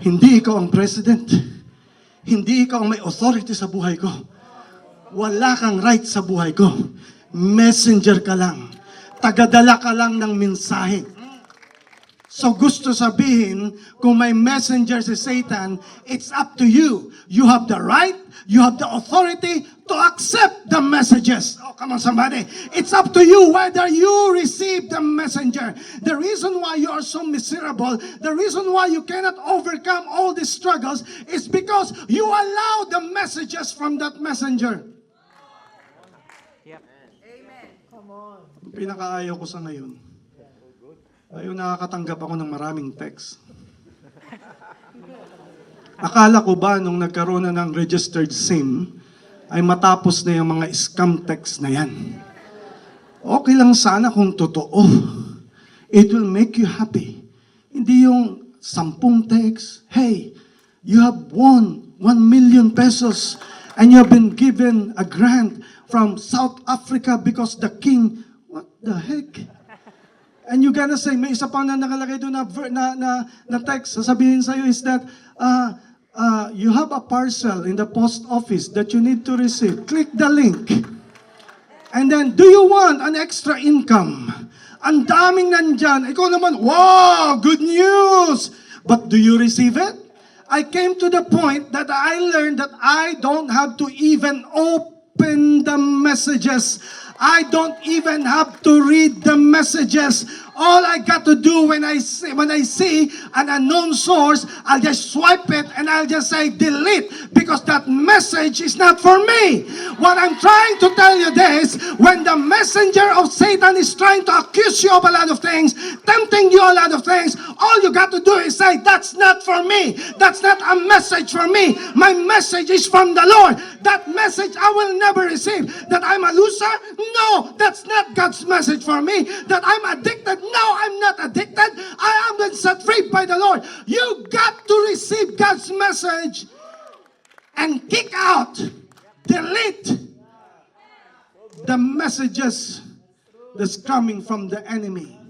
Hindi ikaw ang president. Hindi ikaw ang may authority sa buhay ko. Wala kang right sa buhay ko. Messenger ka lang. Tagadala ka lang ng mensahe. So gusto sabihin, kung may messenger si Satan, it's up to you. You have the right, you have the authority to accept the messages. Oh, come on somebody. It's up to you whether you receive the messenger. The reason why you are so miserable, the reason why you cannot overcome all these struggles is because you allow the messages from that messenger. Pinakaayaw ko sa ngayon, ayaw nakakatanggap ako ng maraming text. Akala ko ba nung nagkaroon na ng registered SIM, ay matapos na yung mga scam text na yan? Okay lang sana kung totoo. It will make you happy. Hindi yung 10 text, hey, you have won 1 million pesos and you have been given a grant from South Africa because the king, what the heck? And you gonna say, may isa pa na nakalagay doon na text, sasabihin sa'yo is that, you have a parcel in the post office that you need to receive. Click the link. And then, do you want an extra income? Ang daming nandyan. Ikaw naman, wow, good news! But do you receive it? I came to the point that I learned that I don't have to even open the messages. I don't even have to read the messages. All I got to do when I see an unknown source, I'll just swipe it and I'll just say delete because that message is not for me. What I'm trying to tell you this, when the messenger of Satan is trying to accuse you of a lot of things, tempting you a lot of things, all you got to do is say, that's not for me. That's not a message for me. My message is from the Lord. That message I will never receive. That I'm a loser? No, that's not God's message for me. That I'm addicted? No, I'm not addicted. I am been set free by the Lord. You got to receive God's message and kick out, delete the messages that's coming from the enemy.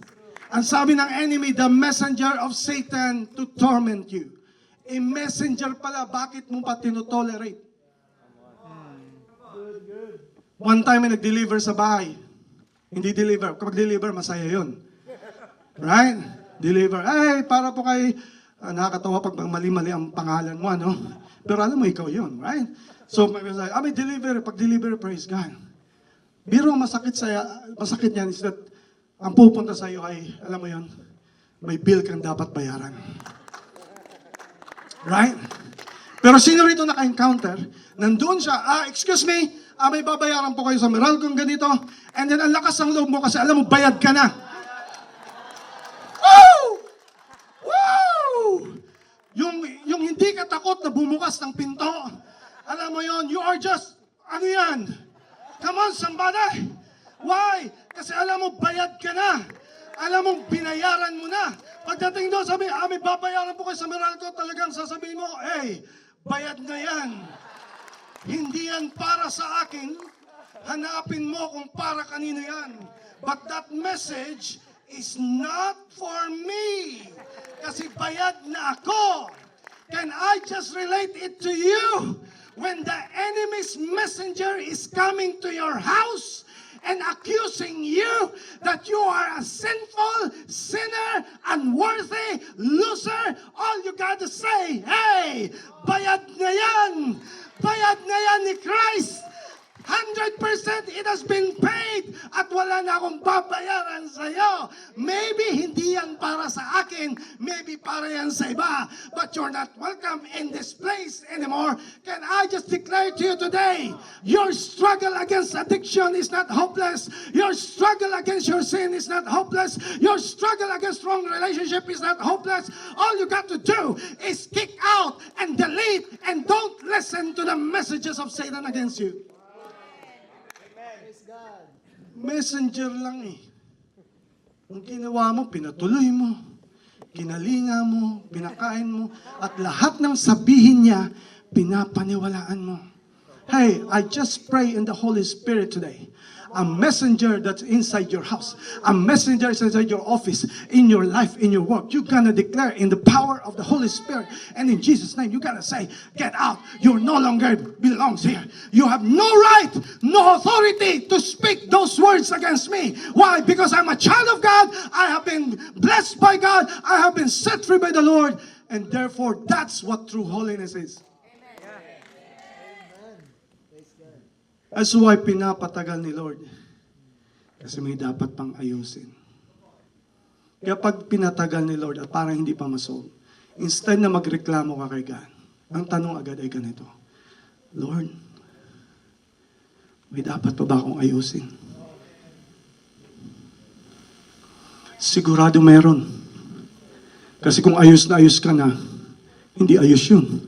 Ang sabi ng enemy, the messenger of Satan to torment you. A messenger pala, bakit mo pa tinotolerate? One time may nag-deliver sa bahay. Hindi deliver. Kapag deliver, masaya yun. Right? Deliver. Ay, para po kay, nakakatawa pag mali-mali ang pangalan mo, ano? Pero alam mo, ikaw yun, right? So, may deliver. Pag deliver, praise God. Biro masakit niyan is that ang pupunta sa iyo ay, alam mo yun, may bill kang dapat bayaran. Right? Pero sino rito naka-encounter? Nandun siya, excuse me, may babayaran po kayo sa Meralcon ganito. And then ang lakas ng loob mo kasi alam mo, bayad ka na. Woo! Woo! Yung hindi ka takot na bumukas ng pinto. Alam mo yon, you are just, ano yan? Come on, somebody. Why? Kasi alam mo, bayad ka na. Alam mo, binayaran mo na. Pagdating doon, sabi, may babayaran po kayo sa Meralco, talagang sasabihin mo, hey, bayad na yan. Hindi yan para sa akin. Hanapin mo kung para kanino yan. But that message is not for me. Kasi bayad na ako. Can I just relate it to you? When the enemy's messenger is coming to your house and accusing you that you are a sinful, sinner, unworthy, loser, all you got to say, hey, bayad na yan. Bayad na yan ni Christ. 100% it has been paid at wala na akong babayaran sa iyo. Maybe hindi yan para sa akin, maybe para yan sa iba, but you're not welcome in this place anymore. Can I just declare to you today, your struggle against addiction is not hopeless. Your struggle against your sin is not hopeless. Your struggle against wrong relationship is not hopeless. All you got to do is kick out and delete and don't listen to the messages of Satan against you. Messenger lang eh. Ang ginawa mo, pinatuloy mo, kinalinga mo, pinakain mo, at lahat ng sabihin niya, pinapaniwalaan mo. Hey, I just pray in the Holy Spirit today. A messenger that's inside your house. A messenger that's inside your office, in your life, in your work. You're gonna declare in the power of the Holy Spirit. And in Jesus' name, you gotta say, get out. You no longer belongs here. You have no right, no authority to speak those words against me. Why? Because I'm a child of God. I have been blessed by God. I have been set free by the Lord. And therefore, that's what true holiness is. That's why pinapatagal ni Lord. Kasi may dapat pang ayusin. Kaya pag pinatagal ni Lord at parang hindi pa masolve, instead na magreklamo ka kay God, ang tanong agad ay ganito, Lord, may dapat pa ba akong ayusin? Sigurado meron. Kasi kung ayos na ayos ka na, hindi ayos yun.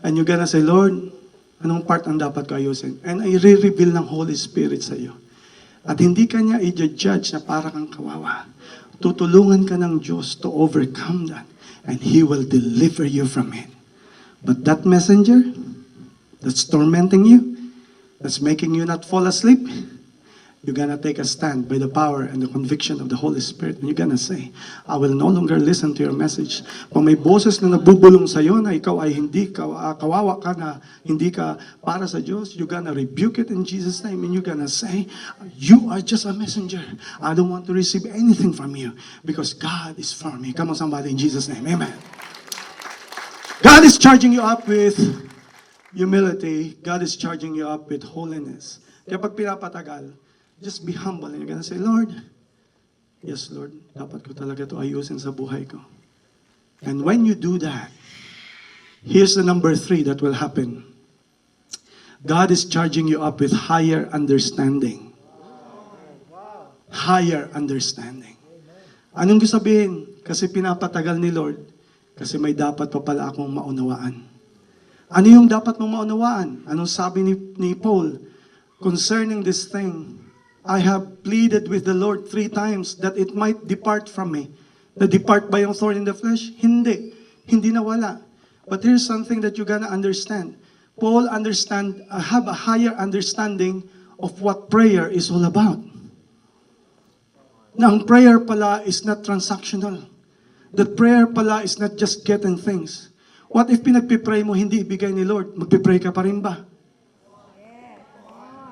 And you're gonna say, Lord, anong part ang dapat ko ayusin? And I re-reveal ng Holy Spirit sa iyo. At hindi ka niya i-judge na para kang kawawa. tutulungan ka ng Diyos to overcome that. And He will deliver you from it. But that messenger that's tormenting you, that's making you not fall asleep, you're gonna take a stand by the power and the conviction of the Holy Spirit. And you're gonna say, I will no longer listen to your message. Kung may boses na nagbubulong sa'yo na ikaw ay hindi ka, kawawa ka na hindi ka para sa Diyos, you're gonna rebuke it in Jesus' name. And you're gonna say, you are just a messenger. I don't want to receive anything from you because God is for me. Come on, somebody, in Jesus' name. Amen. God is charging you up with humility. God is charging you up with holiness. Kaya pag pinapatagal, just be humble and you're gonna say, Lord, yes, Lord, dapat ko talaga to ayusin sa buhay ko. And when you do that, here's the number 3 that will happen. God is charging you up with higher understanding. Higher understanding. Anong gusto sabihin? Kasi pinapatagal ni Lord, kasi may dapat pa pala akong maunawaan. Ano yung dapat mong maunawaan? Anong sabi ni Paul? Concerning this thing, I have pleaded with the Lord 3 times that it might depart from me. Na-depart ba yung thorn in the flesh? Hindi. Hindi nawala. But here's something that you're gonna understand. Paul have a higher understanding of what prayer is all about. Na ang prayer pala is not transactional. That prayer pala is not just getting things. What if pinagpipray mo, hindi ibigay ni Lord? Magpipray ka pa rin ba?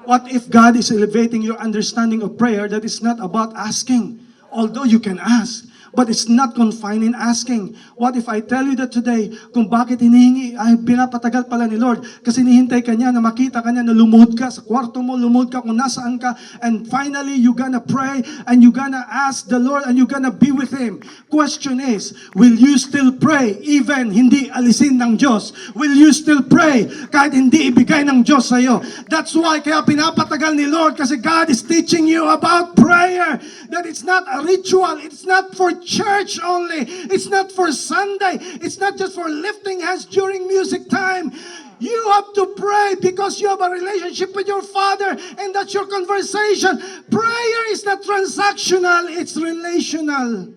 What if God is elevating your understanding of prayer that is not about asking? Although you can ask, but it's not confined in asking. What if I tell you that today, kung bakit hinihingi, ay pinapatagal pala ni Lord, kasi hinihintay ka niya na makita ka niya na lumuhod ka sa kwarto mo, lumuhod ka kung nasaan ka, and finally, you're gonna pray, and you're gonna ask the Lord, and you're gonna be with Him. Question is, will you still pray, even hindi alisin ng Diyos? Will you still pray, kahit hindi ibigay ng Diyos sa'yo? That's why, kaya pinapatagal ni Lord, kasi God is teaching you about prayer, that it's not a ritual, it's not for church only. It's not for Sunday. It's not just for lifting hands during music time. You have to pray because you have a relationship with your Father and that's your conversation. Prayer is not transactional, it's relational.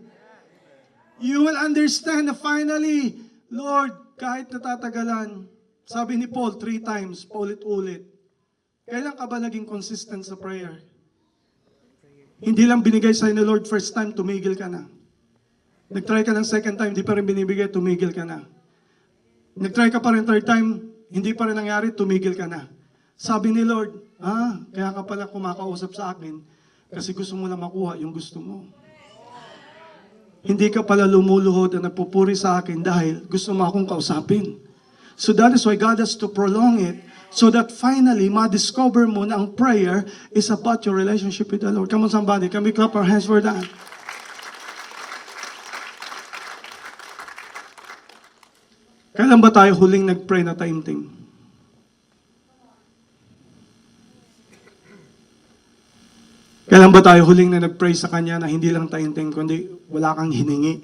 You will understand na finally, Lord, kahit natatagalan, sabi ni Paul 3 times, paulit-ulit, kailan ka ba naging consistent sa prayer? Hindi lang binigay sa'yo ni Lord first time, tumigil ka na. Nag-try ka ng second time, hindi pa rin binibigay, tumigil ka na. Nag-try ka pa rin third time, hindi pa rin nangyari, tumigil ka na. Sabi ni Lord, kaya ka pala kumakausap sa akin kasi gusto mo lang makuha yung gusto mo. Hindi ka pala lumuluhod at nagpupuri sa akin dahil gusto mo akong kausapin. So that is why God has to prolong it so that finally, ma-discover mo na ang prayer is about your relationship with the Lord. Come on somebody, can we clap our hands for that? Kailan ba tayo huling nag-pray na taimtim? Kailan ba tayo huling na nag-pray sa Kanya na hindi lang taimtim, kundi wala kang hiningi?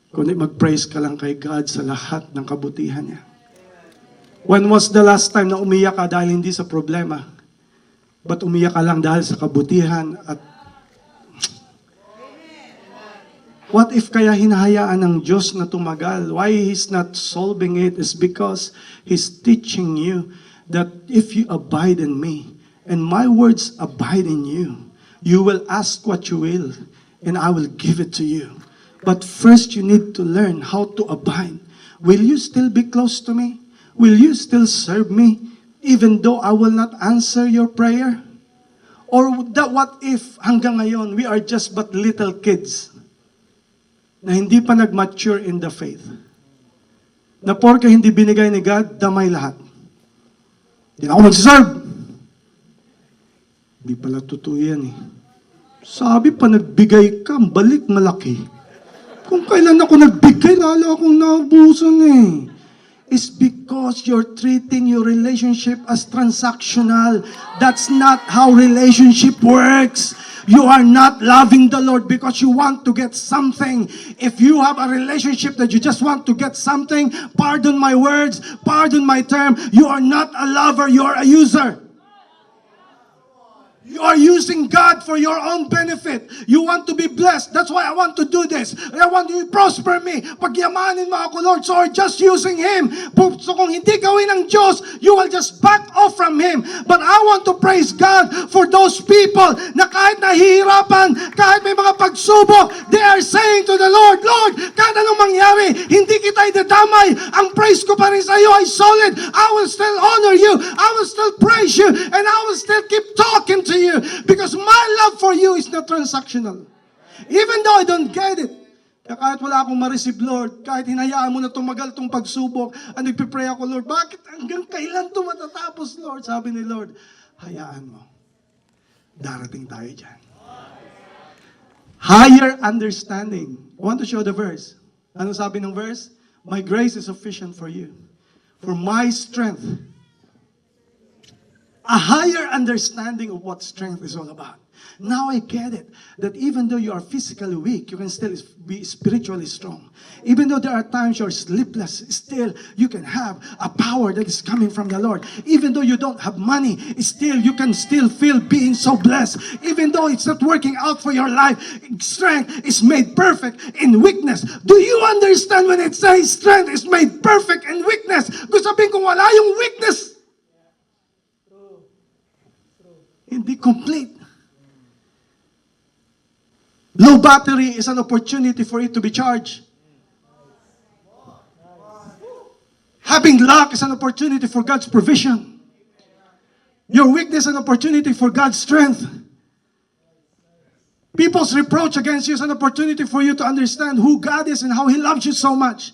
Kundi mag-praise ka lang kay God sa lahat ng kabutihan niya. When was the last time na umiyak ka dahil hindi sa problema? But umiyak ka lang dahil sa kabutihan at what if kaya hinahayaan ng Diyos na tumagal? Why He's not solving it is because He's teaching you that if you abide in me, and my words abide in you, you will ask what you will, and I will give it to you. But first you need to learn how to abide. Will you still be close to me? Will you still serve me, even though I will not answer your prayer? Or that what if hanggang ngayon, we are just but little kids, na hindi pa nag-mature in the faith. Na porke hindi binigay ni God, damay lahat. Hindi na ako mag-serve. Hindi pala totoo yan eh. Sabi pa nagbigay ka, balik malaki. Kung kailan ako nagbigay, lalo akong naubusan eh. It's because you're treating your relationship as transactional. That's not how relationship works. You are not loving the Lord because you want to get something. If you have a relationship that you just want to get something, pardon my words, pardon my term, you are not a lover, you are a user. You are using God for your own benefit. You want to be blessed. That's why I want to do this. I want you to prosper me. Pagyamanin mo ako, Lord. So you're just using Him. So kung hindi gawin ng Diyos, you will just back off from Him. But I want to praise God for those people na kahit nahihirapan, kahit may mga pagsubok, they are saying to the Lord, Lord, kahit anong mangyari, hindi kita idadamay. Ang praise ko pa rin sa iyo ay solid. I will still honor you. I will still praise you. And I will still keep talking to you because my love for you is not transactional. Even though I don't get it, kaya kahit wala akong ma-receive, Lord, kahit hinayaan mo na tumagal itong pagsubok, and nagpipray ako, Lord, bakit hanggang kailan ito matatapos, Lord? Sabi ni Lord, hayaan mo. Darating tayo dyan. Higher understanding. I want to show the verse. Ano sabi ng verse? My grace is sufficient for you. For my strength. A higher understanding of what strength is all about. Now I get it, that even though you are physically weak, you can still be spiritually strong. Even though there are times you're sleepless, still you can have a power that is coming from the Lord. Even though you don't have money, still you can still feel being so blessed. Even though it's not working out for your life, strength is made perfect in weakness. Do you understand when it says strength is made perfect in weakness? Kung sabihin kung wala yung weakness, hindi complete. Low battery is an opportunity for it to be charged. Having lack is an opportunity for God's provision. Your weakness is an opportunity for God's strength. People's reproach against you is an opportunity for you to understand who God is and how He loves you so much.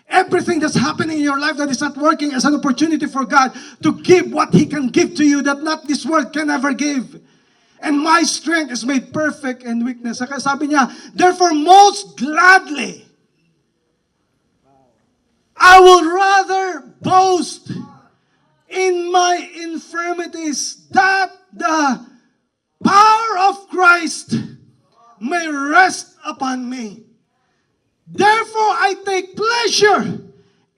Everything that's happening in your life that is not working is an opportunity for God to give what He can give to you that not this world can ever give. And my strength is made perfect in weakness. Kaya sabi niya, therefore most gladly, I will rather boast in my infirmities that the power of Christ may rest upon me. Therefore, I take pleasure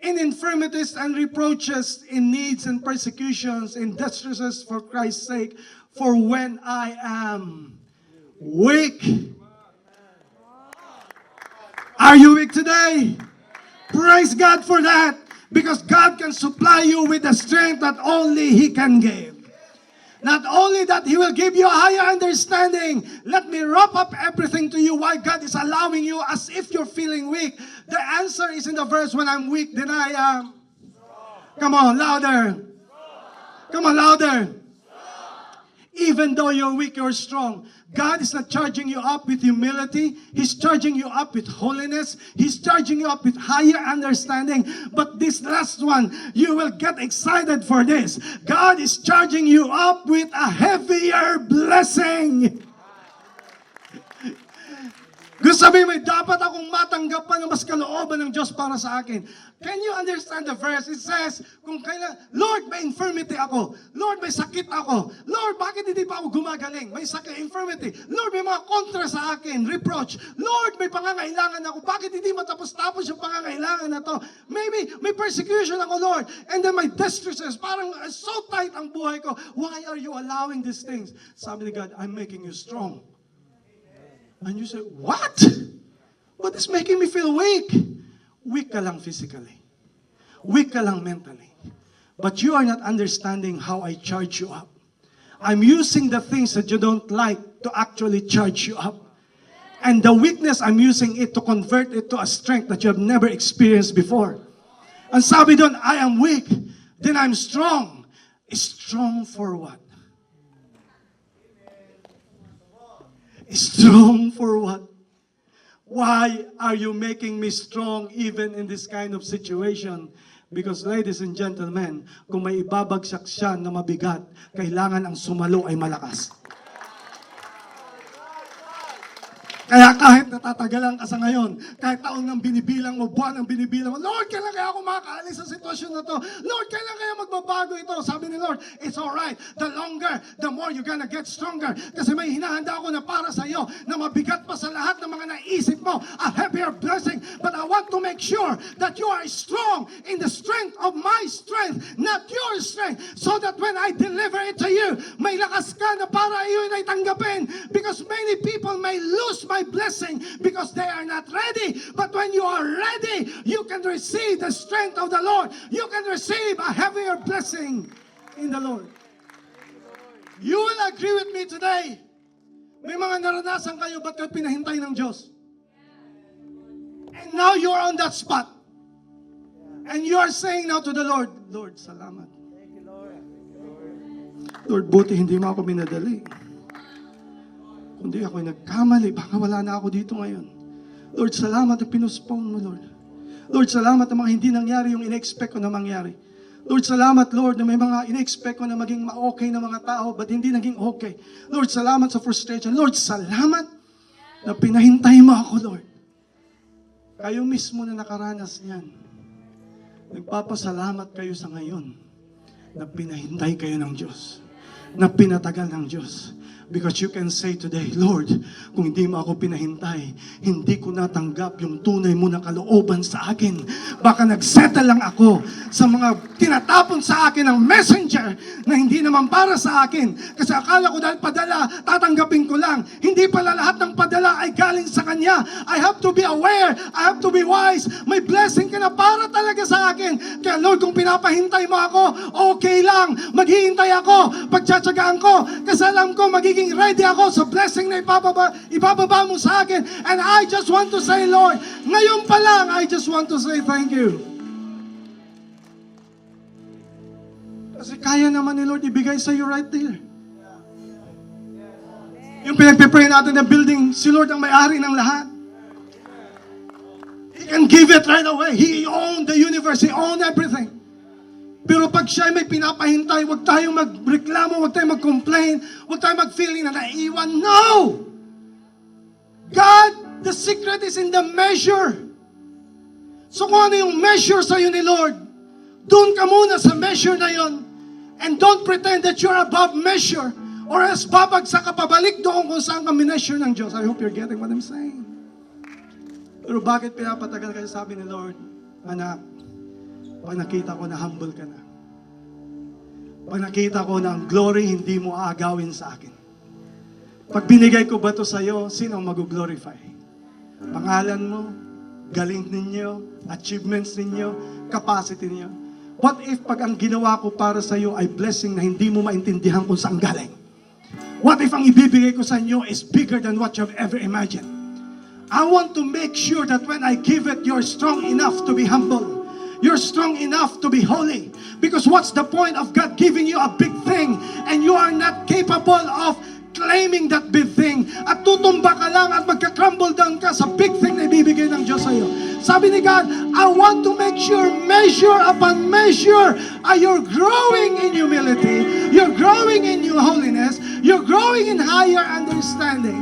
in infirmities and reproaches, in needs and persecutions, in distresses for Christ's sake. For when I am weak. Are you weak today? Praise God for that. Because God can supply you with the strength that only He can give. Not only that, He will give you a higher understanding. Let me wrap up everything to you why God is allowing you as if you're feeling weak. The answer is in the verse, when I'm weak, then I am. Come on, louder. Come on, louder. Even though you're weak, you're strong. God is not charging you up with humility. He's charging you up with holiness. He's charging you up with higher understanding. But this last one, you will get excited for this. God is charging you up with a heavier blessing. Gusto sabihin mo, dapat akong matanggap pa ng mas kalooban ng Diyos para sa akin. Can you understand the verse? It says, kung kailan, Lord, may infirmity ako. Lord, may sakit ako. Lord, bakit hindi pa ako gumagaling? May sakit, infirmity. Lord, may mga kontra sa akin, reproach. Lord, may pangangailangan ako. Bakit hindi matapos-tapos yung pangangailangan na to? Maybe may persecution ako, Lord. And then my distresses, parang so tight ang buhay ko. Why are you allowing these things? Sabi ni God, I'm making you strong. And you say, what? What is making me feel weak? Weak ka lang physically. Weak ka lang mentally. But you are not understanding how I charge you up. I'm using the things that you don't like to actually charge you up. And the weakness, I'm using it to convert it to a strength that you have never experienced before. And sabi doon, I am weak, then I'm strong. Strong for what? Strong for what? Why are you making me strong even in this kind of situation? Because ladies and gentlemen, kung may ibabagsak siya na mabigat, kailangan ang sumalo ay malakas. Kaya kahit natatagalan ka sa ngayon, kahit taon nang binibilang mo, buwan ang binibilang mo, Lord, kailan kaya ako makakaalis sa sitwasyon na to? Lord, kailan kaya magbabago ito? Sabi ni Lord, it's alright. The longer, the more you're gonna get stronger. Kasi may hinahanda ako na para sa iyo, na mabigat pa sa lahat ng mga naisip mo, a heavier blessing. But I want to make sure that you are strong in the strength of my strength, not your strength. So that when I deliver it to you, may lakas ka na para iyon ay tanggapin. Because many people may lose my blessing because they are not ready. But when you are ready, you can receive the strength of the Lord. You can receive a heavier blessing in the Lord. You will agree with me today. May mga naranasan kayo, ba't kayo pinahintay ng Diyos? And now you are on that spot. And you are saying now to the Lord, Lord, salamat. Thank you, Lord. Lord, buti hindi mo ako minadali. Kundi ako nagkamali, baka wala na ako dito ngayon. Lord, salamat na pinuspone mo, Lord. Lord, salamat na mga hindi nangyari yung in-expect ko na mangyari. Lord, salamat, Lord, na may mga in-expect ko na maging ma-okay na mga tao, but hindi naging okay. Lord, salamat sa frustration. Lord, salamat na pinahintay mo ako, Lord. Kayo mismo na nakaranas niyan. Nagpapasalamat kayo sa ngayon na pinahintay kayo ng Diyos, na pinatagal ng Diyos. Because you can say today, Lord, kung hindi mo ako pinahintay, hindi ko natanggap yung tunay mo na kalooban sa akin. Baka nagsettle lang ako sa mga tinatapon sa akin ng messenger na hindi naman para sa akin. Kasi akala ko dahil padala, tatanggapin ko lang. Hindi pala lahat ng padala ay galing sa Kanya. I have to be aware. I have to be wise. May blessing ka na para talaga sa akin. Kaya Lord, kung pinapahintay mo ako, okay lang. Maghihintay ako. Pagtsatsagaan ko. Kasi alam ko, magiging ready ako sa blessing na ibababa mo sa akin. And I just want to say, Lord, ngayon pa lang, I just want to say thank you. Kasi kaya naman ni Lord ibigay sa iyo right there. Yung pinagpipray natin na building, si Lord ang may-ari ng lahat. He can give it right away. He owned the universe. He owned everything. Pero pag siya may pinapahintay, huwag tayong magreklamo, huwag tayong mag-complain, huwag tayong mag-feeling na naiiwan. No! God, the secret is in the measure. So kung ano yung measure sa'yo ni Lord, doon ka muna sa measure na yon. And don't pretend that you're above measure or else babagsak ka pabalik doon kung saan ka mineasure ng Diyos. I hope you're getting what I'm saying. Pero bakit pinapatagal kayo, sabi ni Lord, anak, pag nakita ko na humble ka na, pag nakita ko na ang glory hindi mo aagawin sa akin, pag binigay ko ba ito sa iyo, sino ang mag-glorify? Pangalan mo, galing ninyo, achievements ninyo, capacity ninyo. What if pag ang ginawa ko para sa iyo ay blessing na hindi mo maintindihan kung saan galing? What if ang ibibigay ko sa inyo is bigger than what you've ever imagined? I want to make sure that when I give it, you're strong enough to be humble. You're strong enough to be holy. Because what's the point of God giving you a big thing and you are not capable of claiming that big thing? At tutumba ka lang at magka-crumble down ka sa big thing na ibibigay ng Diyos sa iyo. Sabi ni God, I want to make sure, measure upon measure, you're growing in humility, you're growing in your holiness, you're growing in higher understanding,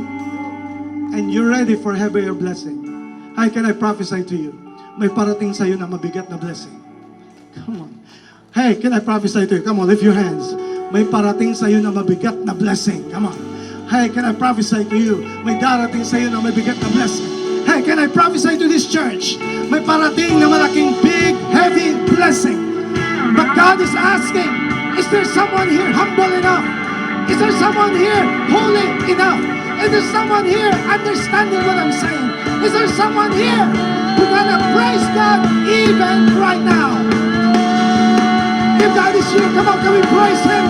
and you're ready for heavier blessing. How can I prophesy to you? May parating sa iyo na mabigat na blessing. Come on. Hey, can I prophesy to you? Come on, lift your hands. May parating sa iyo na mabigat na blessing. Come on. Hey, can I prophesy to you? May darating sa iyo na mabigat na blessing. Hey, can I prophesy to this church? May parating na malaking big, heavy blessing. But God is asking, is there someone here humble enough? Is there someone here holy enough? Is there someone here understanding what I'm saying? Is there someone here who gonna praise God even right now? If that is you, come on, can we praise Him?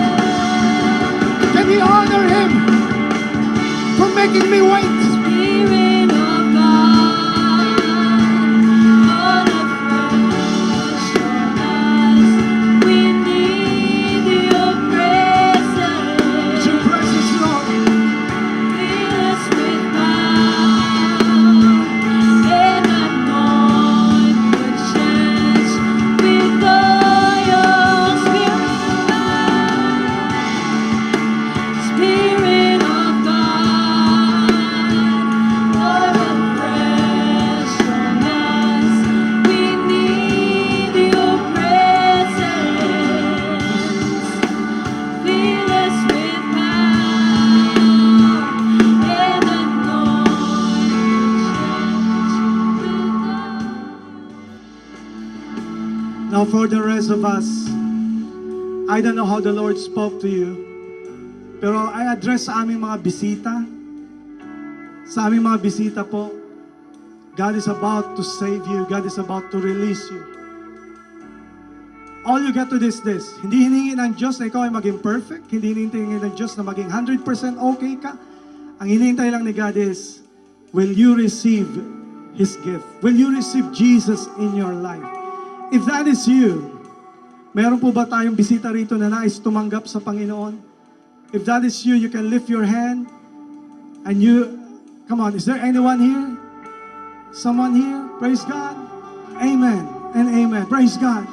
Can we honor Him for making me wait? Spirit of God, fall afresh on us. We need your presence. Your presence, Lord. Fill us with power and anoint your church with oil. Spirit of God, fall afresh on us. We need your presence. Fill us with power and anoint Now for the rest of us, I don't know how the Lord spoke to you, Pero I address sa aming mga bisita. Sa aming mga bisita po, God is about to save you. God is about to release you. All you got to do is this. Hindi hiningi ng Diyos na ikaw ay maging perfect. Hindi hiningi ng Diyos na maging 100% okay ka. Ang hinihintay lang ni God is, will you receive His gift? Will you receive Jesus in your life? If that is you, meron po ba tayong bisita rito na nais tumanggap sa Panginoon? If that is you, you can lift your hand and you, come on, is there anyone here? Someone here? Praise God. Amen and amen. Praise God.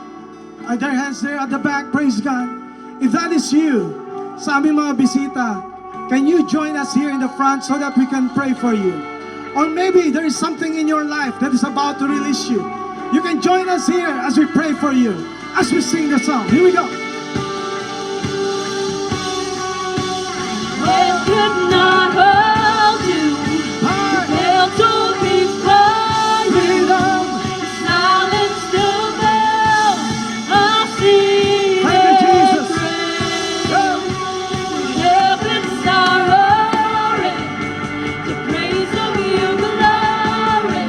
Are there hands there at the back? Praise God. If that is you, sa aming mga bisita, can you join us here in the front so that we can pray for you? Or maybe there is something in your life that is about to release you. You can join us here as we pray for you, as we sing the song. Here we go. It could not hold you. Hi. Failed to before you. Freedom. Silence the bell. I see Thank you, Jesus. Go. heavens are roaring. The praise of your glory.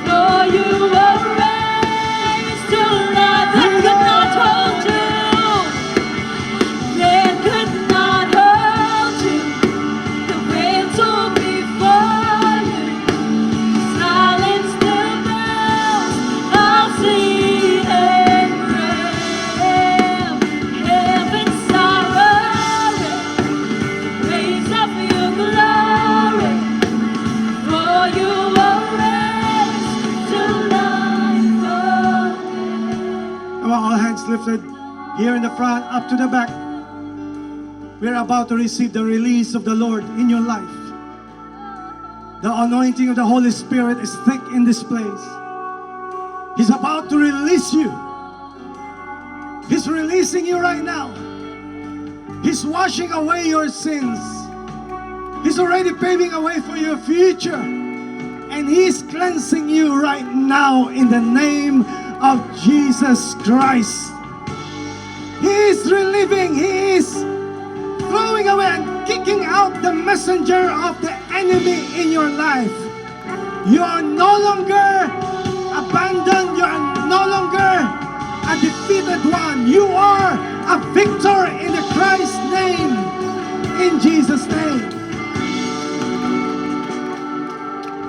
For you were raised to life. That could not hold you. That could not hold you. The veil to before you. Silence the bells. I'll sing and pray. Heavens are roaring. Praise of your glory. For you were raised to life again. Come on, all hands lifted. Here in the front, up to the back. We're about to receive the release of the Lord in your life. The anointing of the Holy Spirit is thick in this place. He's about to release you. He's releasing you right now. He's washing away your sins. He's already paving a way for your future. And He's cleansing you right now in the name of Jesus Christ. He is relieving, He is throwing away and kicking out the messenger of the enemy in your life. You are no longer abandoned. You are no longer a defeated one. You are a victor in the Christ's name. In Jesus' name.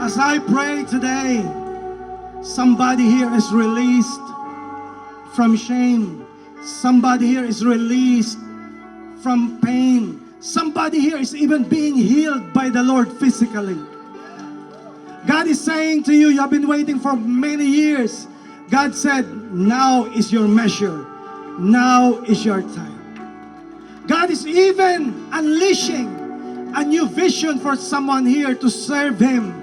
As I pray today, somebody here is released from shame. Somebody here is released from pain. Somebody here is even being healed by the Lord physically. God is saying to you, you have been waiting for many years. God said, now is your measure. Now is your time. God is even unleashing a new vision for someone here to serve Him.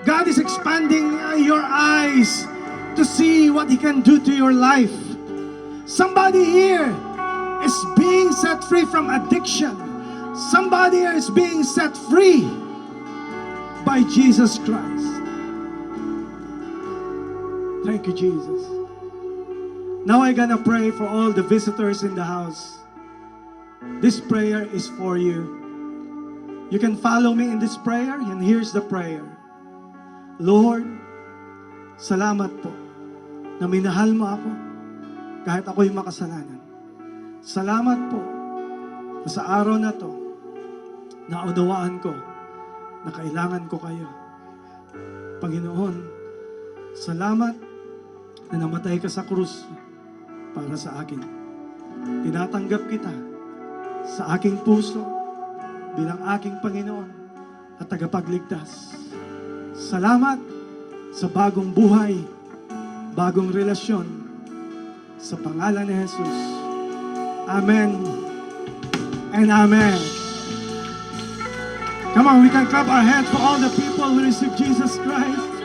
God is expanding your eyes to see what He can do to your life. Somebody here is being set free from addiction. Somebody here is being set free by Jesus Christ. Thank you, Jesus. Now I'm gonna pray for all the visitors in the house. This prayer is for you. You can follow me in this prayer, and here's the prayer. Lord, salamat po na minahal mo ako kahit ako'y makasalanan. Salamat po na sa araw na to, naunawaan ko na kailangan ko kayo. Panginoon, salamat na namatay ka sa krus para sa akin. Tinatanggap kita sa aking puso bilang aking Panginoon at tagapagligtas. Salamat sa bagong buhay, bagong relasyon, sa pangalan ni Jesus. Amen and amen. Come on, we can clap our hands for all the people who receive Jesus Christ.